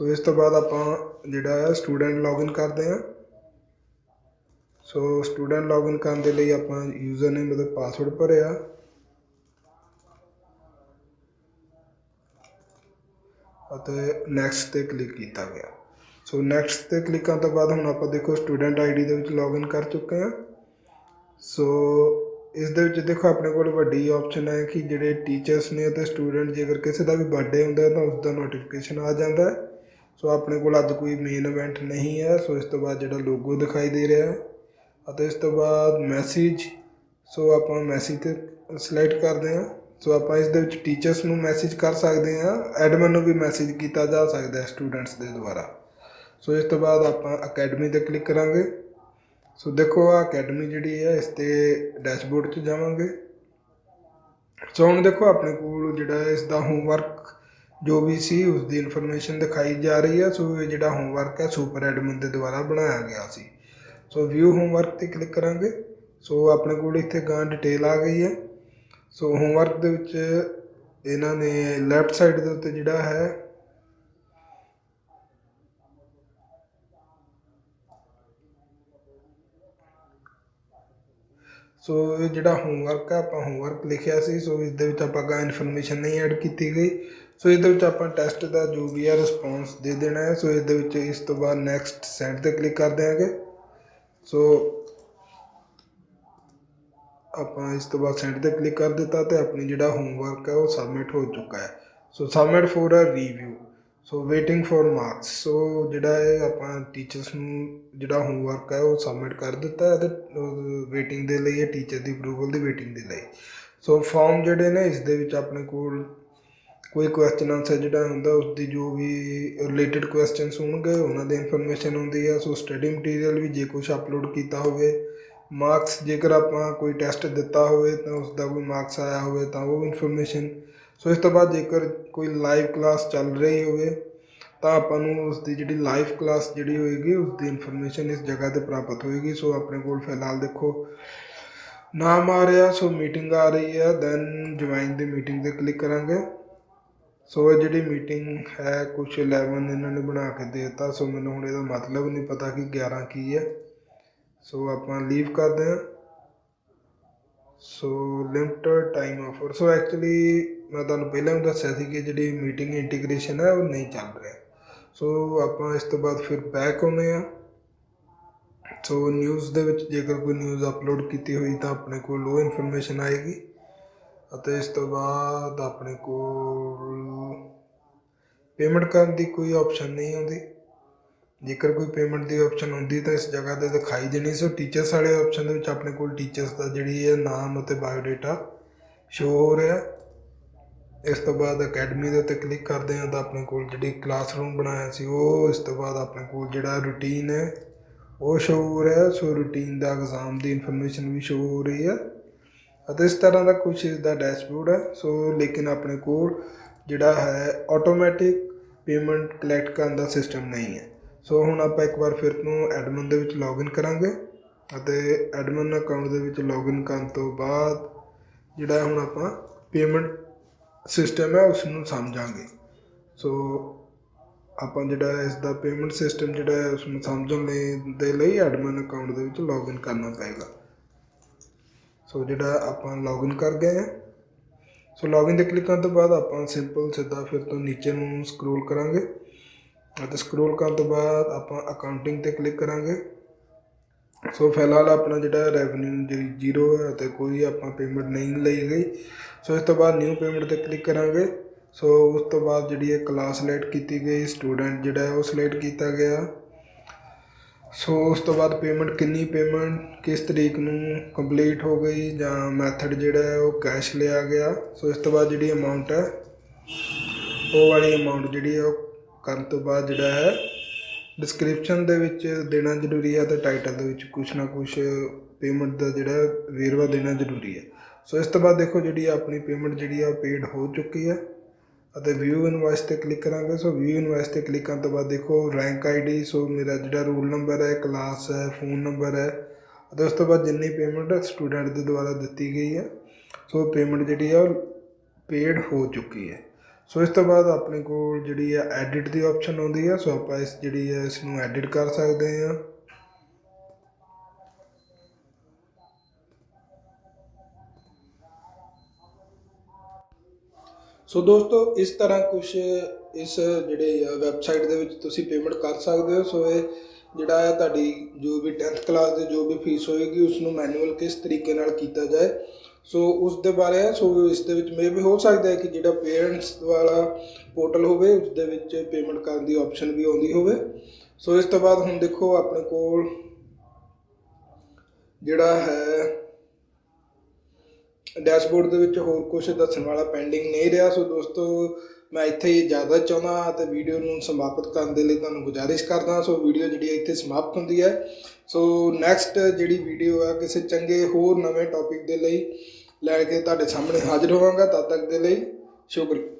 ਸੋ ਇਸ ਤੋਂ ਬਾਅਦ ਆਪਾਂ ਜਿਹੜਾ ਹੈ ਸਟੂਡੈਂਟ ਲੌਗਇਨ ਕਰਦੇ ਹਾਂ। ਸੋ ਸਟੂਡੈਂਟ ਲੌਗਇਨ ਕਰਨ ਦੇ ਲਈ ਆਪਾਂ ਯੂਜ਼ਰ ਨੇਮ ਅਤੇ ਪਾਸਵਰਡ ਭਰਿਆ ਅਤੇ ਨੈਕਸਟ 'ਤੇ ਕਲਿੱਕ ਕੀਤਾ ਗਿਆ। ਸੋ ਨੈਕਸਟ 'ਤੇ ਕਲਿੱਕ ਕਰਨ ਤੋਂ ਬਾਅਦ ਹੁਣ ਆਪਾਂ ਦੇਖੋ ਸਟੂਡੈਂਟ ਆਈਡੀ ਦੇ ਵਿੱਚ ਲੌਗਇਨ ਕਰ ਚੁੱਕੇ ਹਾਂ। ਸੋ ਇਸ ਦੇ ਵਿੱਚ ਦੇਖੋ ਆਪਣੇ ਕੋਲ ਵੱਡੀ ਆਪਸ਼ਨ ਹੈ ਕਿ ਜਿਹੜੇ ਟੀਚਰਸ ਨੇ ਅਤੇ ਸਟੂਡੈਂਟ, ਜੇਕਰ ਕਿਸੇ ਦਾ ਵੀ ਬਰਥਡੇ ਹੁੰਦਾ ਤਾਂ ਉਸ ਦਾ ਨੋਟੀਫਿਕੇਸ਼ਨ ਆ ਜਾਂਦਾ ਹੈ। ਸੋ ਆਪਣੇ ਕੋਲ ਅੱਜ ਕੋਈ ਮੇਨ ਇਵੈਂਟ ਨਹੀਂ ਹੈ। ਸੋ ਇਸ ਤੋਂ ਬਾਅਦ ਜਿਹੜਾ ਲੋਗੋ ਦਿਖਾਈ ਦੇ ਰਿਹਾ ਹੈ ਅਤੇ ਇਸ ਤੋਂ ਬਾਅਦ ਮੈਸੇਜ। ਸੋ ਆਪਾਂ ਮੈਸੇਜ 'ਤੇ ਸਿਲੈਕਟ ਕਰਦੇ ਹਾਂ। ਸੋ ਆਪਾਂ ਇਸ ਦੇ ਵਿੱਚ ਟੀਚਰਸ ਨੂੰ ਮੈਸੇਜ ਕਰ ਸਕਦੇ ਹਾਂ, ਐਡਮਨ ਨੂੰ ਵੀ ਮੈਸੇਜ ਕੀਤਾ ਜਾ ਸਕਦਾ ਹੈ ਸਟੂਡੈਂਟਸ ਦੇ ਦੁਆਰਾ। ਸੋ ਇਸ ਤੋਂ ਬਾਅਦ ਆਪਾਂ ਅਕੈਡਮੀ 'ਤੇ ਕਲਿੱਕ ਕਰਾਂਗੇ। ਸੋ ਦੇਖੋ ਆ ਅਕੈਡਮੀ ਜਿਹੜੀ ਹੈ, ਇਸ 'ਤੇ ਡੈਸ਼ਬੋਰਡ 'ਚ ਜਾਵਾਂਗੇ। ਸੋ ਹੁਣ ਦੇਖੋ ਆਪਣੇ ਕੋਲ ਜਿਹੜਾ ਇਸ ਦਾ ਹੋਮਵਰਕ ਜੋ ਵੀ ਸੀ ਉਸ ਦੀ ਇਨਫੋਰਮੇਸ਼ਨ ਦਿਖਾਈ ਜਾ ਰਹੀ ਹੈ। ਸੋ ਇਹ ਜਿਹੜਾ ਹੋਮਵਰਕ ਹੈ ਸੁਪਰ ਐਡਮਨ ਦੇ ਦੁਆਰਾ ਬਣਾਇਆ ਗਿਆ ਸੀ। ਸੋ ਵਿਊ ਹੋਮਵਰਕ 'ਤੇ ਕਲਿੱਕ ਕਰਾਂਗੇ। ਸੋ ਆਪਣੇ ਕੋਲ ਇੱਥੇ ਗਾਂ ਡਿਟੇਲ ਆ ਗਈ ਹੈ। ਸੋ ਹੋਮਵਰਕ ਦੇ ਵਿੱਚ ਇਹਨਾਂ ਨੇ ਲੈਫਟ ਸਾਈਡ ਦੇ ਉੱਤੇ ਜਿਹੜਾ ਹੈ ਸੋ ਇਹ ਜਿਹੜਾ ਹੋਮਵਰਕ ਹੈ ਆਪਾਂ ਹੋਮਵਰਕ ਲਿਖਿਆ ਸੀ। ਸੋ ਇਸ ਦੇ ਵਿੱਚ ਆਪਾਂ ਗਾਂ ਇਨਫੋਰਮੇਸ਼ਨ ਨਹੀਂ ਐਡ ਕੀਤੀ ਗਈ। ਸੋ ਇਹਦੇ ਵਿੱਚ ਆਪਾਂ ਟੈਸਟ ਦਾ ਜੋ ਵੀ ਹੈ ਰਿਸਪੌਂਸ ਦੇ ਦੇਣਾ ਹੈ। ਸੋ ਇਹਦੇ ਵਿੱਚ ਇਸ ਤੋਂ ਬਾਅਦ ਨੈਕਸਟ ਸੈਂਡ 'ਤੇ ਕਲਿੱਕ ਕਰ ਦਿਆਂਗੇ। ਸੋ ਆਪਾਂ ਇਸ ਤੋਂ ਬਾਅਦ ਸੈਂਡ 'ਤੇ ਕਲਿੱਕ ਕਰ ਦਿੱਤਾ ਅਤੇ ਆਪਣੀ ਜਿਹੜਾ ਹੋਮਵਰਕ ਹੈ ਉਹ ਸਬਮਿਟ ਹੋ ਚੁੱਕਾ ਹੈ। So submit for a review. So waiting for marks. So ਜਿਹੜਾ ਇਹ ਆਪਾਂ ਟੀਚਰਸ ਨੂੰ ਜਿਹੜਾ ਹੋਮਵਰਕ ਹੈ ਉਹ ਸਬਮਿਟ ਕਰ ਦਿੱਤਾ ਅਤੇ ਵੇਟਿੰਗ ਦੇ ਲਈ, ਇਹ ਟੀਚਰ ਦੀ ਅਪਰੂਵਲ ਦੀ ਵੇਟਿੰਗ ਦੇ ਲਈ। ਸੋ ਫਾਰਮ ਜਿਹੜੇ ਨੇ ਇਸ ਦੇ ਵਿੱਚ ਆਪਣੇ ਕੋਲ ਕੋਈ ਕੁਐਸਚਨ ਆਨਸਰ ਜਿਹੜਾ ਹੁੰਦਾ ਉਸਦੀ ਜੋ ਵੀ ਰਿਲੇਟਡ ਕੁਐਸਚਨਸ ਹੋਣਗੇ ਉਹਨਾਂ ਦੀ ਇਨਫੋਰਮੇਸ਼ਨ ਹੁੰਦੀ ਹੈ। ਸੋ ਸਟੱਡੀ ਮਟੀਰੀਅਲ ਵੀ ਜੇ ਕੁਛ ਅਪਲੋਡ ਕੀਤਾ ਹੋਵੇ, ਮਾਰਕਸ ਜੇਕਰ ਆਪਾਂ ਕੋਈ ਟੈਸਟ ਦਿੱਤਾ ਹੋਵੇ ਤਾਂ ਉਸ ਦਾ ਕੋਈ ਮਾਰਕਸ ਆਇਆ ਹੋਵੇ ਤਾਂ ਉਹ ਇਨਫੋਰਮੇਸ਼ਨ। ਸੋ ਇਸ ਤੋਂ ਬਾਅਦ ਜੇਕਰ ਕੋਈ ਲਾਈਵ ਕਲਾਸ ਚੱਲ ਰਹੀ ਹੋਵੇ ਤਾਂ ਆਪਾਂ ਨੂੰ ਉਸ ਦੀ ਜਿਹੜੀ ਲਾਈਵ ਕਲਾਸ ਜਿਹੜੀ ਹੋਏਗੀ ਉਸ ਦੀ ਇਨਫੋਰਮੇਸ਼ਨ ਇਸ ਜਗ੍ਹਾ 'ਤੇ ਪ੍ਰਾਪਤ ਹੋਏਗੀ। ਸੋ ਆਪਣੇ ਕੋਲ ਫਿਲਹਾਲ ਦੇਖੋ ਨਾਮ ਆ ਰਿਹਾ। ਸੋ ਮੀਟਿੰਗ ਆ ਰਹੀ ਹੈ, ਦੈਨ ਜੁਆਇਨ ਦੀ ਮੀਟਿੰਗ 'ਤੇ ਕਲਿੱਕ ਕਰਾਂਗੇ। ਸੋ ਇਹ ਜਿਹੜੀ ਮੀਟਿੰਗ ਹੈ ਕੁਛ 11 ਇਹਨਾਂ ਨੇ ਬਣਾ ਕੇ ਦੇ ਦਿੱਤਾ। ਸੋ ਮੈਨੂੰ ਹੁਣ ਇਹਦਾ ਮਤਲਬ ਨਹੀਂ ਪਤਾ ਕਿ 11 ਕੀ ਹੈ। ਸੋ ਆਪਾਂ ਲੀਵ ਕਰਦੇ ਹਾਂ। ਸੋ ਲਿਮਟਡ ਟਾਈਮ ਆਫਰ। ਸੋ ਐਕਚੁਅਲੀ ਮੈਂ ਤੁਹਾਨੂੰ ਪਹਿਲਾਂ ਵੀ ਦੱਸਿਆ ਸੀ ਕਿ ਜਿਹੜੀ ਮੀਟਿੰਗ ਇੰਟੀਗ੍ਰੇਸ਼ਨ ਹੈ ਉਹ ਨਹੀਂ ਚੱਲ ਰਿਹਾ। ਸੋ ਆਪਾਂ ਇਸ ਤੋਂ ਬਾਅਦ ਫਿਰ ਬੈਕ ਆਉਂਦੇ ਹਾਂ। ਸੋ ਨਿਊਜ਼ ਦੇ ਵਿੱਚ ਜੇਕਰ ਕੋਈ ਨਿਊਜ਼ ਅਪਲੋਡ ਕੀਤੀ ਹੋਈ ਤਾਂ ਆਪਣੇ ਕੋਲ ਉਹ ਇਨਫੋਰਮੇਸ਼ਨ ਆਏਗੀ ਅਤੇ ਇਸ ਤੋਂ ਬਾਅਦ ਆਪਣੇ ਕੋਲ ਪੇਮੈਂਟ ਕਰਨ ਦੀ ਕੋਈ ਆਪਸ਼ਨ ਨਹੀਂ ਆਉਂਦੀ। ਜੇਕਰ ਕੋਈ ਪੇਮੈਂਟ ਦੀ ਆਪਸ਼ਨ ਹੁੰਦੀ ਤਾਂ ਇਸ ਜਗ੍ਹਾ 'ਤੇ ਦਿਖਾਈ ਦੇਣੀ। ਸੋ ਟੀਚਰਸ ਵਾਲੇ ਆਪਸ਼ਨ ਦੇ ਵਿੱਚ ਆਪਣੇ ਕੋਲ ਟੀਚਰਸ ਦਾ ਜਿਹੜੀ ਹੈ ਨਾਮ ਅਤੇ ਬਾਇਓਡੇਟਾ ਸ਼ੋ ਹੋ ਰਿਹਾ। ਇਸ ਤੋਂ ਬਾਅਦ ਅਕੈਡਮੀ ਦੇ ਉੱਤੇ ਕਲਿੱਕ ਕਰਦੇ ਹਾਂ ਤਾਂ ਆਪਣੇ ਕੋਲ ਜਿਹੜੀ ਕਲਾਸਰੂਮ ਬਣਾਇਆ ਸੀ ਉਹ, ਇਸ ਤੋਂ ਬਾਅਦ ਆਪਣੇ ਕੋਲ ਜਿਹੜਾ ਰੂਟੀਨ ਹੈ ਉਹ ਸ਼ੋ ਹੋ ਰਿਹਾ। ਸੋ ਰੂਟੀਨ ਦਾ ਐਗਜ਼ਾਮ ਦੀ ਇਨਫੋਰਮੇਸ਼ਨ ਵੀ ਸ਼ੋ ਹੋ ਰਹੀ ਹੈ ਅਤੇ ਇਸ ਤਰ੍ਹਾਂ ਦਾ ਕੁਛ ਇਸ ਦਾ ਡੈਸ਼ਬੋਰਡ ਹੈ। ਸੋ ਲੇਕਿਨ ਆਪਣੇ ਕੋਲ ਜਿਹੜਾ ਹੈ ਆਟੋਮੈਟਿਕ ਪੇਮੈਂਟ ਕਲੈਕਟ ਕਰਨ ਦਾ ਸਿਸਟਮ ਨਹੀਂ ਹੈ। ਸੋ ਹੁਣ ਆਪਾਂ ਇੱਕ ਵਾਰ ਫਿਰ ਤੋਂ ਐਡਮਨ ਦੇ ਵਿੱਚ ਲੌਗਇਨ ਕਰਾਂਗੇ ਅਤੇ ਐਡਮਨ ਅਕਾਊਂਟ ਦੇ ਵਿੱਚ ਲੌਗਇਨ ਕਰਨ ਤੋਂ ਬਾਅਦ ਜਿਹੜਾ ਹੁਣ ਆਪਾਂ ਪੇਮੈਂਟ ਸਿਸਟਮ ਹੈ ਉਸ ਨੂੰ ਸਮਝਾਂਗੇ। ਸੋ ਆਪਾਂ ਜਿਹੜਾ ਇਸ ਦਾ ਪੇਮੈਂਟ ਸਿਸਟਮ ਜਿਹੜਾ ਹੈ ਉਸ ਨੂੰ ਸਮਝਣ ਦੇ ਲਈ ਐਡਮਨ ਅਕਾਊਂਟ ਦੇ ਵਿੱਚ ਲੌਗਇਨ ਕਰਨਾ ਪਏਗਾ। ਸੋ ਜਿਹੜਾ ਆਪਾਂ ਲੌਗਇਨ ਕਰ ਗਏ ਹਾਂ। ਸੋ ਲੌਗਇਨ 'ਤੇ ਕਲਿੱਕ ਕਰਨ ਤੋਂ ਬਾਅਦ ਆਪਾਂ ਸਿੰਪਲ ਸਿੱਧਾ ਫਿਰ ਤੋਂ ਨੀਚੇ ਨੂੰ ਸਕਰੋਲ ਕਰਾਂਗੇ। ਅਤੇ ਸਕਰੋਲ ਕਰਨ ਤੋਂ ਬਾਅਦ ਆਪਾਂ ਅਕਾਊਂਟਿੰਗ 'ਤੇ ਕਲਿੱਕ ਕਰਾਂਗੇ। ਸੋ ਫਿਲਹਾਲ ਆਪਣਾ ਜਿਹੜਾ ਰੈਵਨਿਊ ਜਿਹੜੀ ਜ਼ੀਰੋ ਹੈ ਅਤੇ ਕੋਈ ਆਪਾਂ ਪੇਮੈਂਟ ਨਹੀਂ ਲਈ ਗਈ। ਸੋ ਇਸ ਤੋਂ ਬਾਅਦ ਨਿਊ ਪੇਮੈਂਟ 'ਤੇ ਕਲਿੱਕ ਕਰਾਂਗੇ। ਸੋ ਉਸ ਤੋਂ ਬਾਅਦ ਜਿਹੜੀ ਇਹ ਕਲਾਸ ਸਿਲੈਕਟ ਕੀਤੀ ਗਈ, ਸਟੂਡੈਂਟ ਜਿਹੜਾ ਹੈ ਉਹ ਸਿਲੈਕਟ ਕੀਤਾ ਗਿਆ। ਸੋ ਉਸ ਤੋਂ ਬਾਅਦ ਪੇਮੈਂਟ ਕਿੰਨੀ ਪੇਮੈਂਟ ਕਿਸ ਤਰੀਕ ਨੂੰ ਕੰਪਲੀਟ ਹੋ ਗਈ ਜਾਂ ਮੈਥਡ ਜਿਹੜਾ ਹੈ ਉਹ ਕੈਸ਼ ਲਿਆ ਗਿਆ। ਸੋ ਇਸ ਤੋਂ ਬਾਅਦ ਜਿਹੜੀ ਅਮਾਊਂਟ ਹੈ ਉਹ ਵਾਲੀ ਅਮਾਊਂਟ ਜਿਹੜੀ ਹੈ ਉਹ ਕਰਨ ਤੋਂ ਬਾਅਦ ਜਿਹੜਾ ਹੈ ਡਿਸਕ੍ਰਿਪਸ਼ਨ ਦੇ ਵਿੱਚ ਦੇਣਾ ਜ਼ਰੂਰੀ ਹੈ ਅਤੇ ਟਾਈਟਲ ਦੇ ਵਿੱਚ ਕੁਛ ਨਾ ਕੁਛ ਪੇਮੈਂਟ ਦਾ ਜਿਹੜਾ ਵੇਰਵਾ ਦੇਣਾ ਜ਼ਰੂਰੀ ਹੈ। ਸੋ ਇਸ ਤੋਂ ਬਾਅਦ ਦੇਖੋ ਜਿਹੜੀ ਆਪਣੀ ਪੇਮੈਂਟ ਜਿਹੜੀ ਆ ਉਹ ਪੇਡ ਹੋ ਚੁੱਕੀ ਹੈ ਅਤੇ ਵਿਊ ਇਨਵਾਇਸ 'ਤੇ ਕਲਿੱਕ ਕਰਾਂਗੇ। ਸੋ ਵਿਊ ਇਨਵਾਇਸ 'ਤੇ ਕਲਿੱਕ ਕਰਨ ਤੋਂ ਬਾਅਦ ਦੇਖੋ ਰੈਂਕ ਆਈਡੀ, ਸੋ ਮੇਰਾ ਜਿਹੜਾ ਰੋਲ ਨੰਬਰ ਹੈ, ਕਲਾਸ ਹੈ, ਫੋਨ ਨੰਬਰ ਹੈ ਅਤੇ ਉਸ ਤੋਂ ਬਾਅਦ ਜਿੰਨੀ ਪੇਮੈਂਟ ਸਟੂਡੈਂਟ ਦੇ ਦੁਆਰਾ ਦਿੱਤੀ ਗਈ ਹੈ। ਸੋ ਪੇਮੈਂਟ ਜਿਹੜੀ ਆ ਉਹ ਪੇਡ ਹੋ ਚੁੱਕੀ ਹੈ। ਸੋ ਇਸ ਤੋਂ ਬਾਅਦ ਆਪਣੇ ਕੋਲ ਜਿਹੜੀ ਆ ਐਡਿਟ ਦੀ ਆਪਸ਼ਨ ਆਉਂਦੀ ਹੈ। ਸੋ ਆਪਾਂ ਜਿਹੜੀ ਹੈ ਇਸ ਨੂੰ ਐਡਿਟ ਕਰ ਸਕਦੇ ਹਾਂ। ਸੋ ਦੋਸਤੋ ਇਸ ਤਰ੍ਹਾਂ ਕੁਛ ਇਸ ਜਿਹੜੇ ਵੈਬਸਾਈਟ ਦੇ ਵਿੱਚ ਤੁਸੀਂ ਪੇਮੈਂਟ ਕਰ ਸਕਦੇ ਹੋ। ਸੋ ਇਹ ਜਿਹੜਾ ਹੈ ਤੁਹਾਡੀ ਜੋ ਵੀ 10th ਕਲਾਸ ਦੀ ਜੋ ਵੀ ਫੀਸ ਹੋਏਗੀ ਉਸ ਨੂੰ ਮੈਨੂਅਲ ਕਿਸ ਤਰੀਕੇ ਨਾਲ ਕੀਤਾ ਜਾਏ, ਸੋ ਉਸ ਦੇ ਬਾਰੇ ਹੈ। ਸੋ ਇਸ ਦੇ ਵਿੱਚ ਮੇ ਵੀ ਹੋ ਸਕਦਾ ਹੈ ਕਿ ਜਿਹੜਾ ਪੇਰੈਂਟਸ ਵਾਲਾ ਪੋਰਟਲ ਹੋਵੇ ਉਸ ਦੇ ਵਿੱਚ ਪੇਮੈਂਟ ਕਰਨ ਦੀ ਆਪਸ਼ਨ ਵੀ ਆਉਂਦੀ ਹੋਵੇ। ਸੋ ਇਸ ਤੋਂ ਬਾਅਦ ਹੁਣ ਦੇਖੋ ਆਪਣੇ ਕੋਲ ਜਿਹੜਾ ਹੈ ਡੈਸ਼ਬੋਰਡ ਦੇ ਵਿੱਚ ਹੋਰ ਕੁਝ ਦੱਸਣ ਵਾਲਾ ਪੈਂਡਿੰਗ ਨਹੀਂ ਰਿਹਾ। ਸੋ ਦੋਸਤੋ ਮੈਂ ਇੱਥੇ ਹੀ ਜ਼ਿਆਦਾ ਚਾਹੁੰਦਾ ਅਤੇ ਵੀਡੀਓ ਨੂੰ ਸਮਾਪਤ ਕਰਨ ਦੇ ਲਈ ਤੁਹਾਨੂੰ ਗੁਜ਼ਾਰਿਸ਼ ਕਰਦਾ। ਸੋ ਵੀਡੀਓ ਜਿਹੜੀ ਇੱਥੇ ਸਮਾਪਤ ਹੁੰਦੀ ਹੈ। ਸੋ ਨੈਕਸਟ ਜਿਹੜੀ ਵੀਡੀਓ ਹੈ ਕਿਸੇ ਚੰਗੇ ਹੋਰ ਨਵੇਂ ਟੌਪਿਕ ਦੇ ਲਈ ਲੈ ਕੇ ਤੁਹਾਡੇ ਸਾਹਮਣੇ ਹਾਜ਼ਰ ਹੋਵਾਂਗਾ। ਤਦ ਤੱਕ ਦੇ ਲਈ ਸ਼ੁਕਰੀਆ।